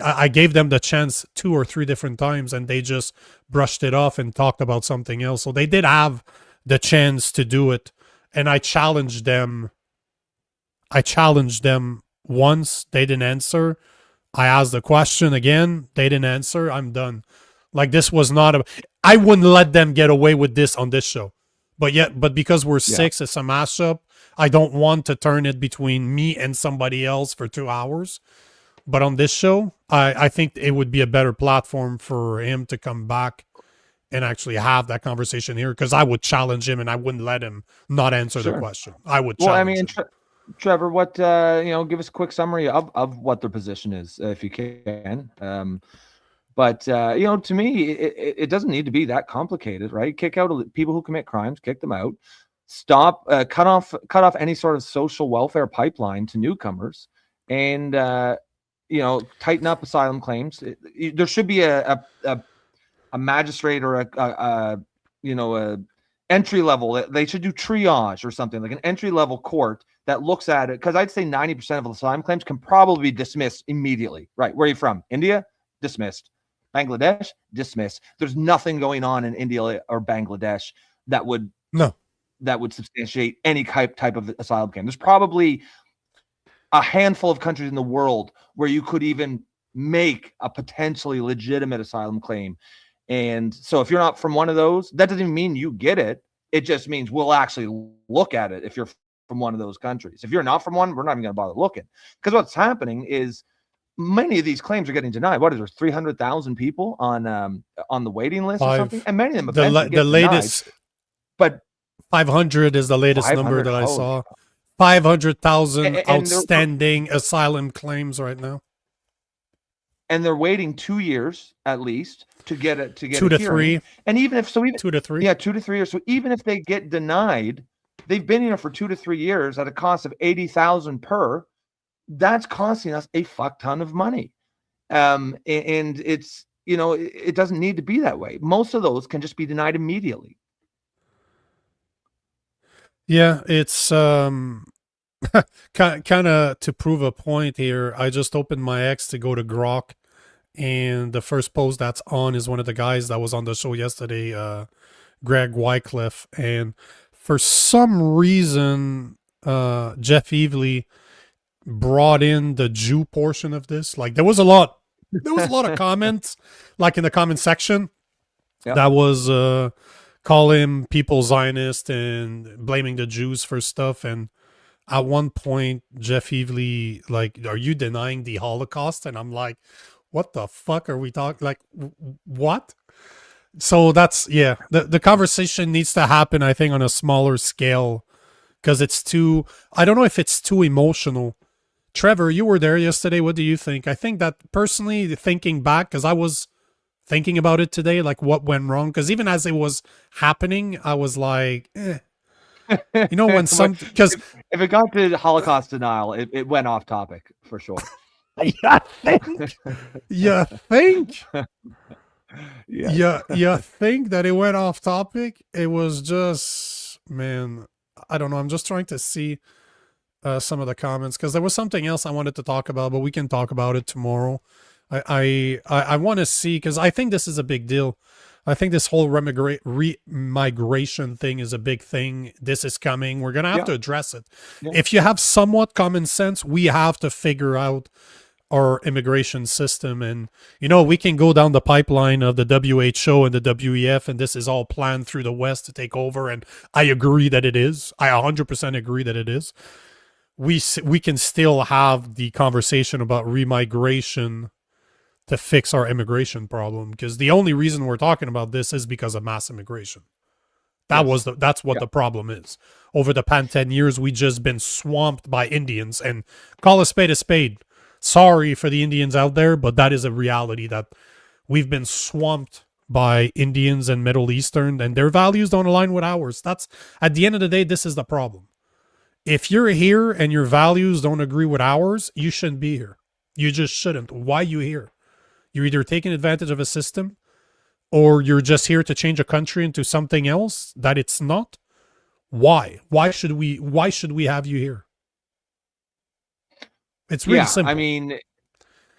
I gave them the chance 2 or 3 different times, and they just brushed it off and talked about something else. So they did have the chance to do it, and I challenged them once. They didn't answer. I asked the question again. They didn't answer. I'm done. Like, this was not I wouldn't let them get away with this on this show. But because we're 6, it's a mashup. I don't want to turn it between me and somebody else for 2 hours. But on this show, I think it would be a better platform for him to come back and actually have that conversation here, because I would challenge him and I wouldn't let him not answer the question. I would challenge him. Trevor, what give us a quick summary of what their position is, if you can. But to me, it doesn't need to be that complicated, right? Kick out people who commit crimes, kick them out. Stop, cut off any sort of social welfare pipeline to newcomers, and tighten up asylum claims. There should be a magistrate or a entry level. They should do triage or something, like an entry level court that looks at it, because I'd say 90% of asylum claims can probably be dismissed immediately. Right? Where are you from? India? Dismissed. Bangladesh? Dismissed. There's nothing going on in India or Bangladesh that would substantiate any type of asylum claim. There's probably a handful of countries in the world where you could even make a potentially legitimate asylum claim. And so if you're not from one of those, that doesn't even mean you get it. It just means we'll actually look at it if you're from one of those countries. If you're not from one, we're not even going to bother looking. Because what's happening is many of these claims are getting denied. What is there, 300,000 people on the waiting list or something? And many of them the latest denied, but 500 is the latest number that I saw. 500,000 outstanding asylum claims right now, and they're waiting 2 years at least to get it. 2 to 3, and even if 2 to 3, 2 to 3 years. So even if they get denied, they've been here for 2 to 3 years at a cost of 80,000 per. That's costing us a fuck ton of money, and it's it doesn't need to be that way. Most of those can just be denied immediately. Yeah, it's kind of to prove a point here. I just opened my X to go to Grok, and the first post that's on is one of the guys that was on the show yesterday, Greg Wycliffe, and for some reason, Jeff Evely brought in the Jew portion of this. Like, there was a lot of comments, like in the comment section, that was calling people Zionist and blaming the Jews for stuff. And at one point, Jeff Evely, like, are you denying the Holocaust? And I'm like, what the fuck are we talking? Like, what? So that's, the conversation needs to happen, I think, on a smaller scale, because it's too, I don't know if it's too emotional. Trevor, you were there yesterday. What do you think? I think that personally, thinking back, because I was thinking about it today, like what went wrong, because even as it was happening, I was like, when because if it got to Holocaust denial, it went off topic for sure. You think? You think that it went off topic? It was just, man, I don't know. I'm just trying to see some of the comments, because there was something else I wanted to talk about, but we can talk about it tomorrow. I want to see, because I think this is a big deal. I think this whole remigration thing is a big thing. This is coming. We're going to have to address it. Yeah. If you have somewhat common sense, we have to figure out our immigration system. And, you know, we can go down the pipeline of the WHO and the WEF, and this is all planned through the West to take over. And I agree that it is. I 100% agree that it is. We can still have the conversation about remigration to fix our immigration problem, because the only reason we're talking about this is because of mass immigration. That's what the problem is. Over the past 10 years, we just been swamped by Indians, and call a spade a spade. Sorry for the Indians out there, but that is a reality, that we've been swamped by Indians and Middle Eastern, and their values don't align with ours. That's, at the end of the day, this is the problem. If you're here and your values don't agree with ours, you shouldn't be here. You just shouldn't. Why are you here? You're either taking advantage of a system, or you're just here to change a country into something else that it's not. Why? Why should we have you here? It's really simple. I mean,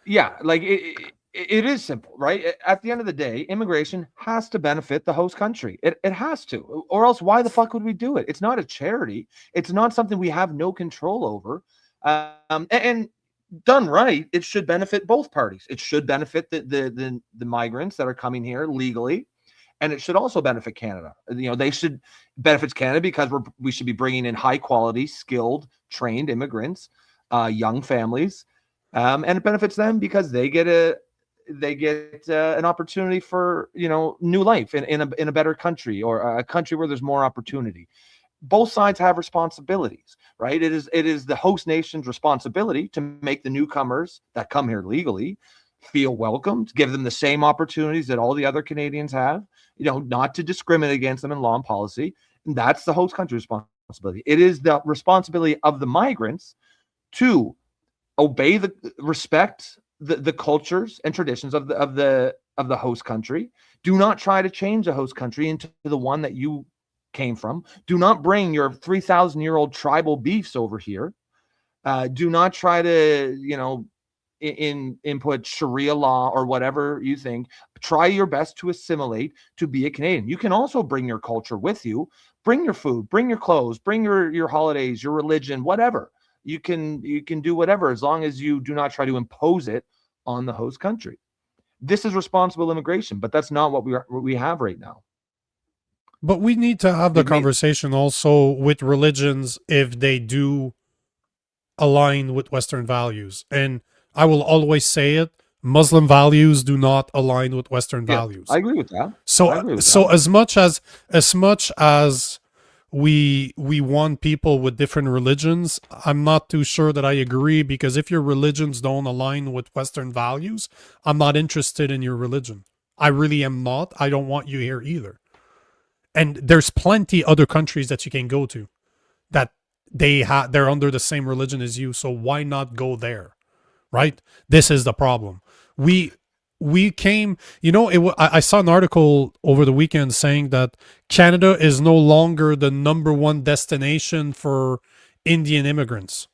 yeah, like it is simple, right? At the end of the day, immigration has to benefit the host country. It has to, or else why the fuck would we do it? It's not a charity. It's not something we have no control over. And done right, it should benefit both parties. It should benefit the migrants that are coming here legally, and it should also benefit Canada. You know, they should benefit Canada because we should be bringing in high quality, skilled, trained immigrants, young families, and it benefits them because they get an opportunity for, you know, new life in a better country, or a country where there's more opportunity. Both sides have responsibilities, right? It is the host nation's responsibility to make the newcomers that come here legally feel welcomed, give them the same opportunities that all the other Canadians have, you know, not to discriminate against them in law and policy. And that's the host country's responsibility. It is the responsibility of the migrants to obey, respect the cultures and traditions of the host country. Do not try to change the host country into the one that you came from. Do not bring your 3,000-year-old tribal beefs over here. Do not try to, you know, input Sharia law or whatever you think. Try your best to assimilate, to be a Canadian. You can also bring your culture with you. Bring your food, bring your clothes, bring your holidays, your religion, whatever. You can do whatever, as long as you do not try to impose it on the host country. This is responsible immigration, but that's not what we have right now. But we need to have the conversation also with religions, if they do align with Western values. And I will always say it, Muslim values do not align with Western values. I agree with that. So as much as we want people with different religions, I'm not too sure that I agree, because if your religions don't align with Western values, I'm not interested in your religion. I really am not. I don't want you here either. And there's plenty other countries that you can go to that they're under the same religion as you. So why not go there? Right? This is the problem. We came, you know, I saw an article over the weekend saying that Canada is no longer the #1 destination for Indian immigrants,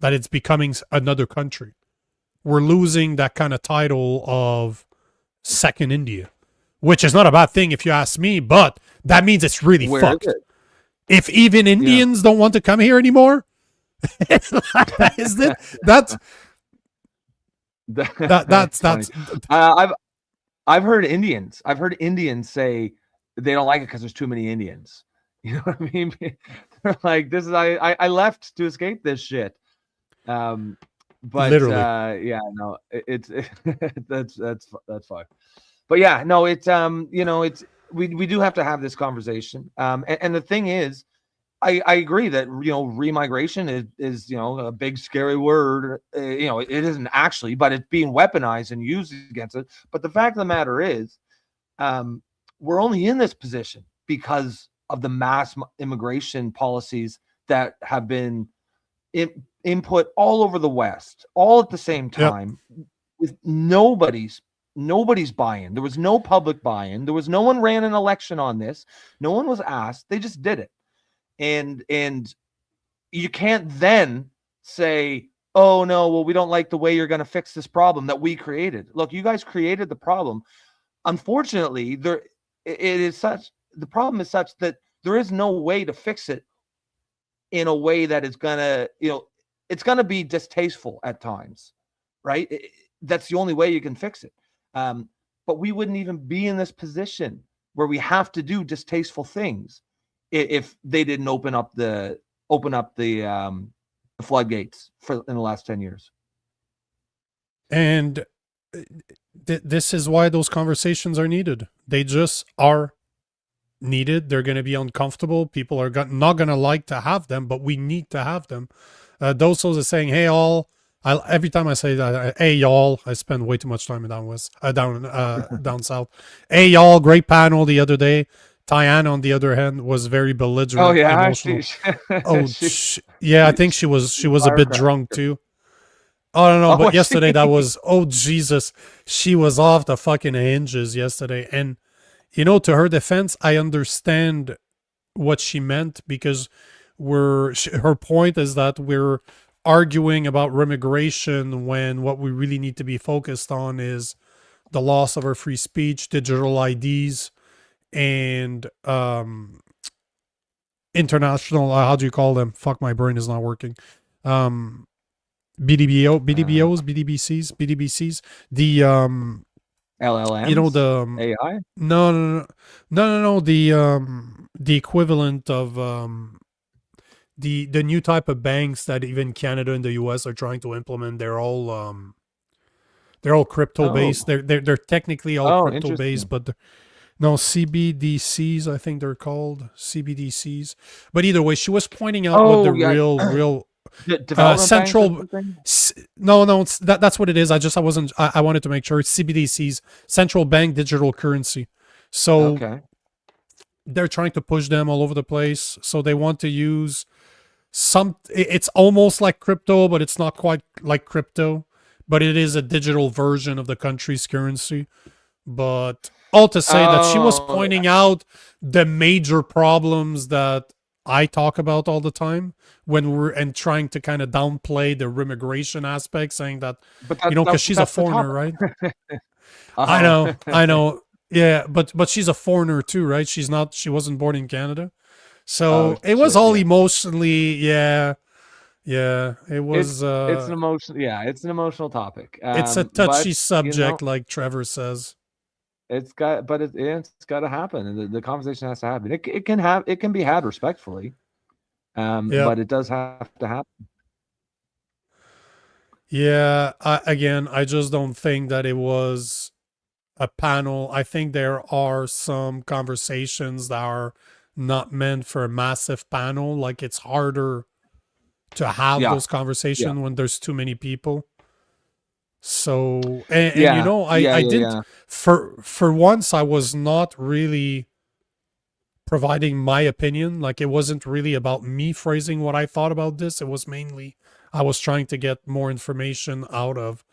that it's becoming another country. We're losing that kind of title of second India, which is not a bad thing if you ask me, but that means it's really fucked. If even Indians don't want to come here anymore, that's I've heard Indians say they don't like it because there's too many Indians. You know what I mean? They're like, this is I left to escape this shit. But literally, it's that's fine. But yeah, no, it's you know, it's we do have to have this conversation. And the thing is, I agree that, you know, remigration is you know, a big scary word. You know, it isn't actually, but it's being weaponized and used against it. But the fact of the matter is, we're only in this position because of the mass immigration policies that have been input all over the West, all at the same time, with nobody's buy-in. There was no public buy-in. There was no one ran an election on this. No one was asked. They just did it. And you can't then say, oh no, well, we don't like the way you're going to fix this problem that we created. Look, you guys created the problem. Unfortunately, the problem is such that there is no way to fix it in a way that is going to, it's going to be distasteful at times, right? That's the only way you can fix it. But we wouldn't even be in this position where we have to do distasteful things if they didn't open up the floodgates in the last 10 years. And this is why those conversations are needed. They just are needed. They're going to be uncomfortable. People are not going to like to have them, but we need to have them. Those are saying, hey, all. Every time I say that, hey, y'all, I spend way too much time down south. Hey, y'all, great panel the other day. Tyann, on the other hand, was very belligerent. Oh yeah, emotional. Yeah, I think she was a bit drunk too. Oh no, but yesterday that was, oh Jesus, she was off the fucking hinges yesterday. And to her defense, I understand what she meant, because her point is that we're arguing about remigration when what we really need to be focused on is the loss of our free speech, digital IDs, and international, how do you call them? Fuck, my brain is not working. BDBCs, the LLMs, the AI. No, the equivalent of the new type of banks that even Canada and the US are trying to implement. They're all crypto based. They're technically all crypto based, but no, CBDCs, I think they're called CBDCs. But either way, she was pointing out what the real central. No, that's what it is. I wanted to make sure it's CBDCs, central bank digital currency. So they're trying to push them all over the place. So they want to use it's almost like crypto, but it's not quite like crypto. But it is a digital version of the country's currency. But all to say that she was pointing out the major problems that I talk about all the time when trying to kind of downplay the remigration aspect, saying that, because she's a foreigner, right? I know. Yeah, but she's a foreigner too, right? She wasn't born in Canada. So it was all emotionally, it was it's an emotional topic. It's a touchy subject, like Trevor says. It's got to happen, and the conversation has to happen. It can be had respectfully, but it does have to happen. Yeah, I just don't think that it was a panel. I think there are some conversations that are not meant for a massive panel. Like, it's harder to have those conversations when there's too many people. So, I didn't, for once, I was not really providing my opinion. Like, it wasn't really about me phrasing what I thought about this. It was mainly, I was trying to get more information out of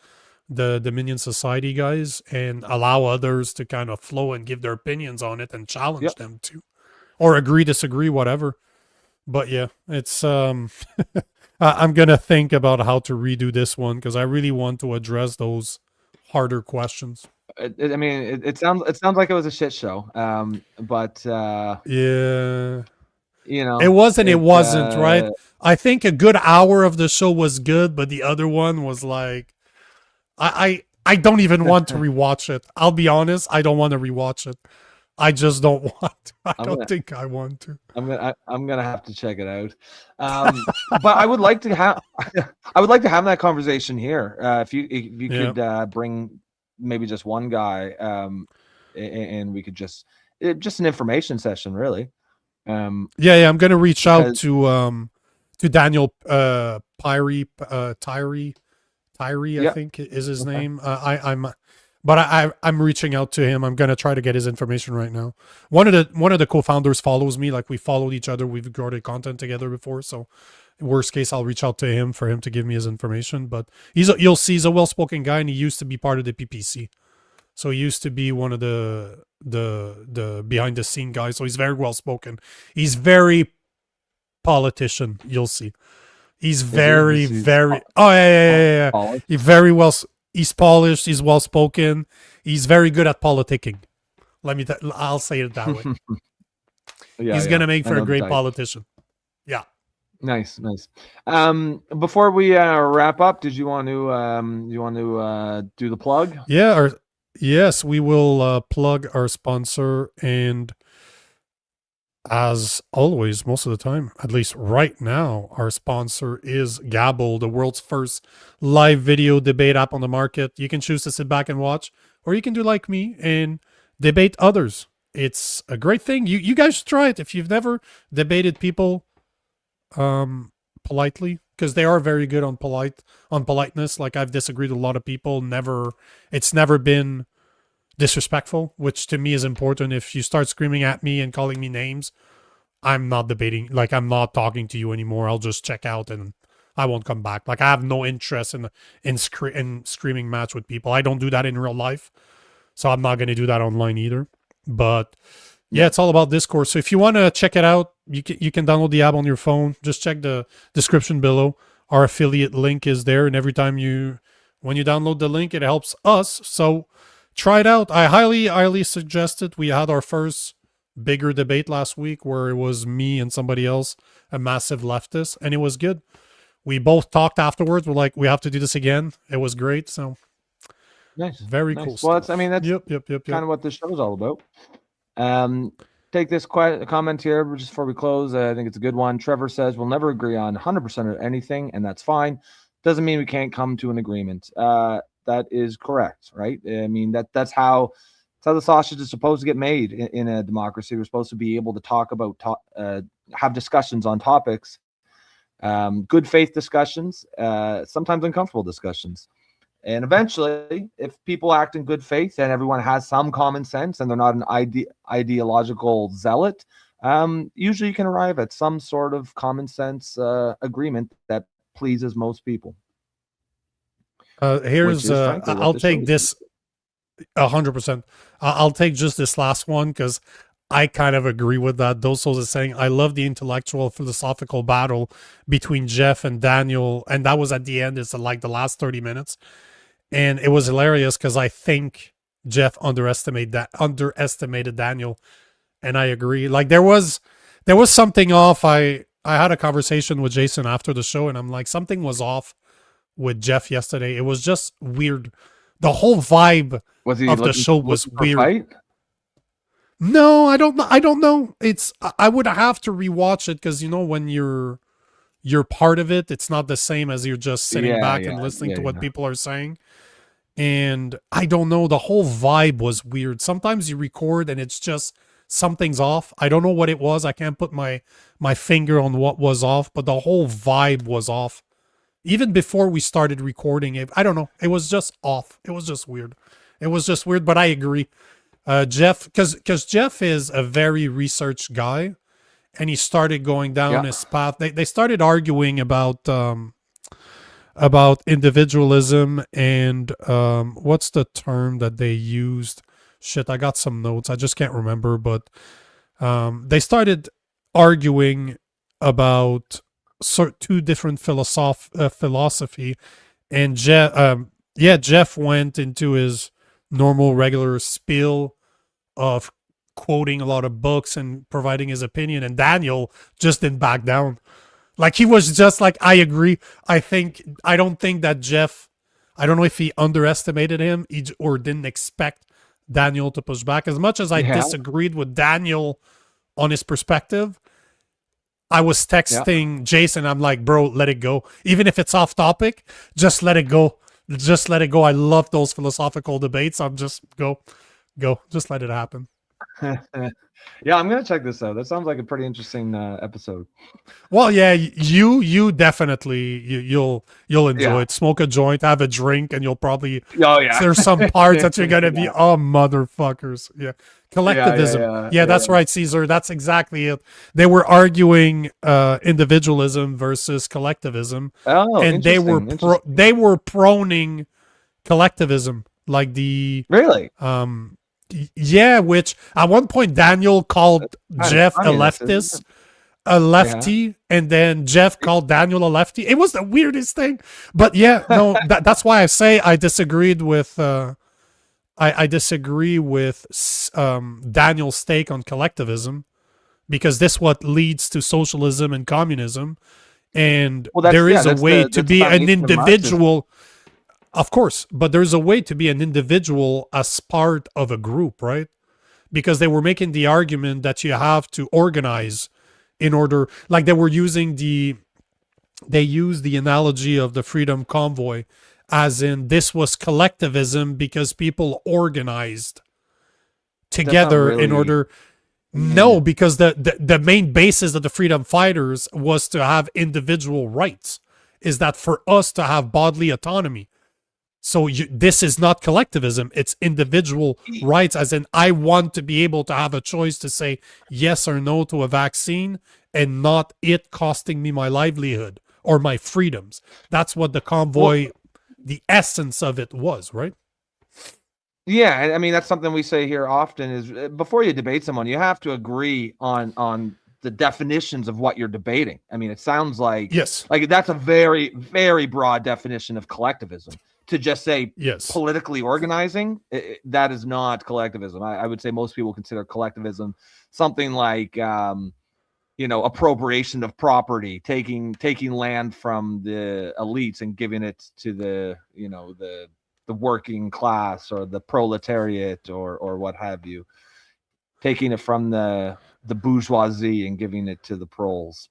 the Dominion Society guys and allow others to kind of flow and give their opinions on it and challenge them to, or agree, disagree, whatever. But yeah, it's, I'm going to think about how to redo this one, because I really want to address those harder questions. It sounds like it was a shit show. But it wasn't, right? I think a good hour of the show was good, but the other one was like, I don't even want to rewatch it. I'll be honest, I don't want to rewatch it. I just don't want to. I don't think I want to. I'm gonna have to check it out. But I would like to have that conversation here. If you could bring maybe just one guy, and we could just an information session, really. I'm gonna reach out to Daniel Tyree, I think is his name. I'm reaching out to him. I'm gonna try to get his information right now. One of the co-founders follows me. Like, we followed each other. We've recorded content together before. So, worst case, I'll reach out to him for him to give me his information. But you'll see, he's a well-spoken guy, and he used to be part of the PPC. So he used to be one of the behind the scene guys. So he's very well spoken. He's very politician. You'll see. He's he? very, He's very. Oh yeah. polished? He's very well. He's polished. He's well spoken. He's very good at politicking. I'll say it that way. He's gonna make I for know a the great type. politician. Yeah. Nice. Before we wrap up, did you want to do the plug? Yeah. Yes, we will plug our sponsor, and as always, most of the time, at least right now, our sponsor is Gabble, the world's first live video debate app on the market. You can choose to sit back and watch, or you can do like me and debate others. It's a great thing. You guys should try it if you've never debated people politely, because they are very good on politeness. Like, I've disagreed with a lot of people. It's never been disrespectful, which to me is important. If you start screaming at me and calling me names, I'm not debating. Like, I'm not talking to you anymore. I'll just check out and I won't come back. Like, I have no interest in screaming match with people. I don't do that in real life, so I'm not going to do that online either. But yeah, it's all about Discourse. So if you want to check it out, you can download the app on your phone. Just check the description below. Our affiliate link is there, and every time when you download the link, it helps us. So try it out. I highly suggest it. We had our first bigger debate last week where it was me and somebody else, a massive leftist, and it was good. We both talked afterwards. We're like, we have to do this again. It was great. So Nice. very Nice. cool Well, stuff. that's Yep. kind of what this show is all about. Take this comment here just before we close. I think it's a good one. Trevor says we'll never agree on 100% of anything, and that's fine. Doesn't mean we can't come to an agreement. That is correct, right? I mean, that's how the sausage is supposed to get made in a democracy. We're supposed to be able to talk about have discussions on topics, good faith discussions, sometimes uncomfortable discussions. And eventually, if people act in good faith and everyone has some common sense and they're not an ideological zealot, usually you can arrive at some sort of common sense agreement that pleases most people. Here's I'll take this 100%. I'll take just this last one because I kind of agree with that. Dosos is saying, I love the intellectual philosophical battle between Jeff and Daniel, and that was at the end. It's like the last 30 minutes. And it was hilarious because I think Jeff underestimated Daniel, and I agree. Like, there was something off. I had a conversation with Jason after the show, and I'm like, something was off with Jeff yesterday. It was just weird. The whole vibe of the show was weird. Fight? No, I don't know. I would have to rewatch it because, when you're part of it, it's not the same as you're just sitting back and listening to what people are saying. And I don't know, the whole vibe was weird. Sometimes you record and it's just something's off. I don't know what it was. I can't put my finger on what was off, but the whole vibe was off. Even before we started recording, I don't know. It was just off. It was just weird. But I agree. Jeff, because Jeff is a very researched guy, and he started going down his path. They started arguing about individualism and what's the term that they used? Shit, I got some notes. I just can't remember. But they started arguing about two different philosophy, and Jeff went into his normal regular spiel of quoting a lot of books and providing his opinion, and Daniel just didn't back down. Like, he was just like, I agree. I don't think that Jeff, I don't know if he underestimated him or didn't expect Daniel to push back. As much as I disagreed with Daniel on his perspective, I was texting Jason. I'm like, bro, let it go. Even if it's off topic, just let it go. Just let it go. I love those philosophical debates. I'm just go. Just let it happen. Yeah, I'm gonna check this out. That sounds like a pretty interesting episode. Well, yeah, you definitely you'll enjoy it. Smoke a joint, have a drink, and you'll probably there's some parts that you're gonna be motherfuckers. Yeah, collectivism. Yeah, that's right, Caesar. That's exactly it. They were arguing individualism versus collectivism, and they were proning collectivism, like the yeah, which at one point Daniel called Jeff a leftist. a lefty, and then Jeff called Daniel a lefty. It was the weirdest thing. But yeah, no, that's why I say I disagreed with I disagree with Daniel's take on collectivism, because this what leads to socialism and communism. And there is a way to be an individual, of course, but there's a way to be an individual as part of a group, right? Because they were making the argument that you have to organize in order, like they used the analogy of the Freedom Convoy, as in this was collectivism because people organized together in order. No, because the main basis of the freedom fighters was to have individual rights, is that for us to have bodily autonomy. So this is not collectivism, it's individual rights, as in I want to be able to have a choice to say yes or no to a vaccine and not it costing me my livelihood or my freedoms. That's what the convoy, the essence of it was, right? Yeah, I mean, that's something we say here often is before you debate someone, you have to agree on the definitions of what you're debating. I mean, it sounds like, yes, like that's a very, very broad definition of collectivism. To just say yes, politically organizing, that is not collectivism. I would say most people consider collectivism something like, appropriation of property, taking land from the elites and giving it to the working class or the proletariat or what have you, taking it from the bourgeoisie and giving it to the proles.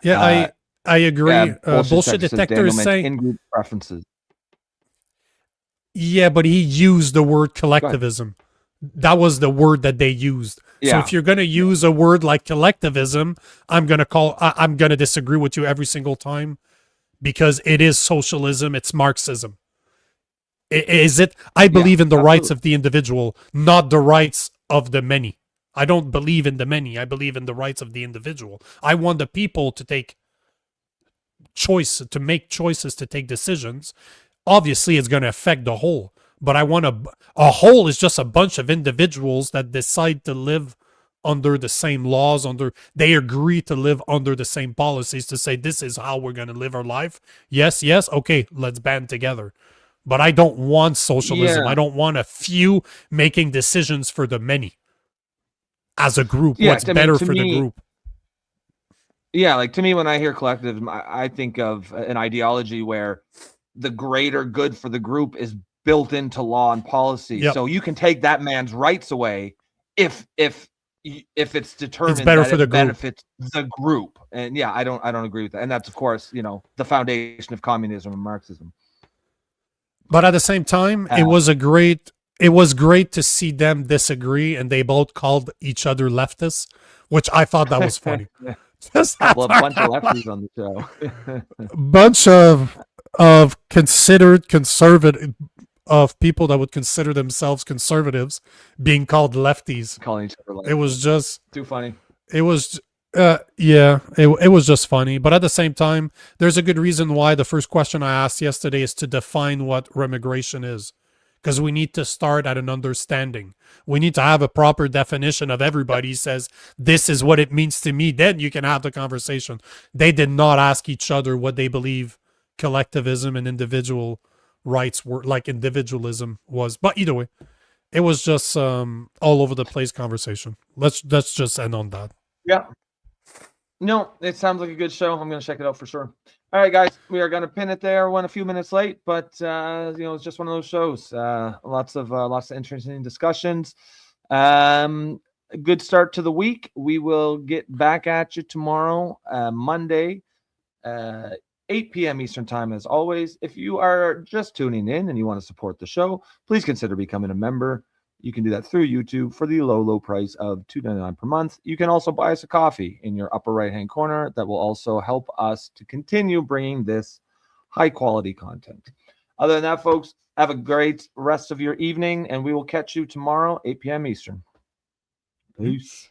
Yeah, I agree. Yeah, bullshit detectors say in-group preferences. Yeah, but he used the word collectivism. That was the word that they used. Yeah. So if you're going to use a word like collectivism, I'm going to disagree with you every single time, because it is socialism. It's Marxism. Is it? I believe in the rights of the individual, not the rights of the many. I don't believe in the many. I believe in the rights of the individual. I want the people to make choices, to take decisions. Obviously, it's going to affect the whole, but I want a whole is just a bunch of individuals that decide to live under the same laws, they agree to live under the same policies, to say this is how we're going to live our life. Yes, okay, let's band together. But I don't want socialism. I don't want a few making decisions for the many as a group. What's better for the group? Yeah, like to me, when I hear collectivism, I think of an ideology where the greater good for the group is built into law and policy. Yep. So you can take that man's rights away if it's determined it's better that for the it benefits the group. And yeah, I don't agree with that. And that's, of course, the foundation of communism and Marxism. But at the same time, it was great to see them disagree, and they both called each other leftists, which I thought that was funny. Well, a bunch of lefties on the show. Bunch of considered conservative, of people that would consider themselves conservatives being called lefties. Calling each other lefties. It was just too funny. It was it was just funny. But at the same time, there's a good reason why the first question I asked yesterday is to define what remigration is. Because we need to start at an understanding. We need to have a proper definition of everybody says, this is what it means to me. Then you can have the conversation. They did not ask each other what they believe collectivism and individual rights were, like individualism was. But either way, it was just all over the place conversation. Let's just end on that. Yeah. No, it sounds like a good show. I'm going to check it out for sure. All right, guys, we are going to pin it there. Went a few minutes late, but it's just one of those shows. Lots of interesting discussions. A good start to the week. We will get back at you tomorrow, Monday, 8 p.m. Eastern time, as always. If you are just tuning in and you want to support the show, please consider becoming a member. You can do that through YouTube for the low price of $2.99 per month. You can also buy us a coffee in your upper right-hand corner. That will also help us to continue bringing this high-quality content. Other than that, folks, have a great rest of your evening, and we will catch you tomorrow, 8 p.m. Eastern. Peace.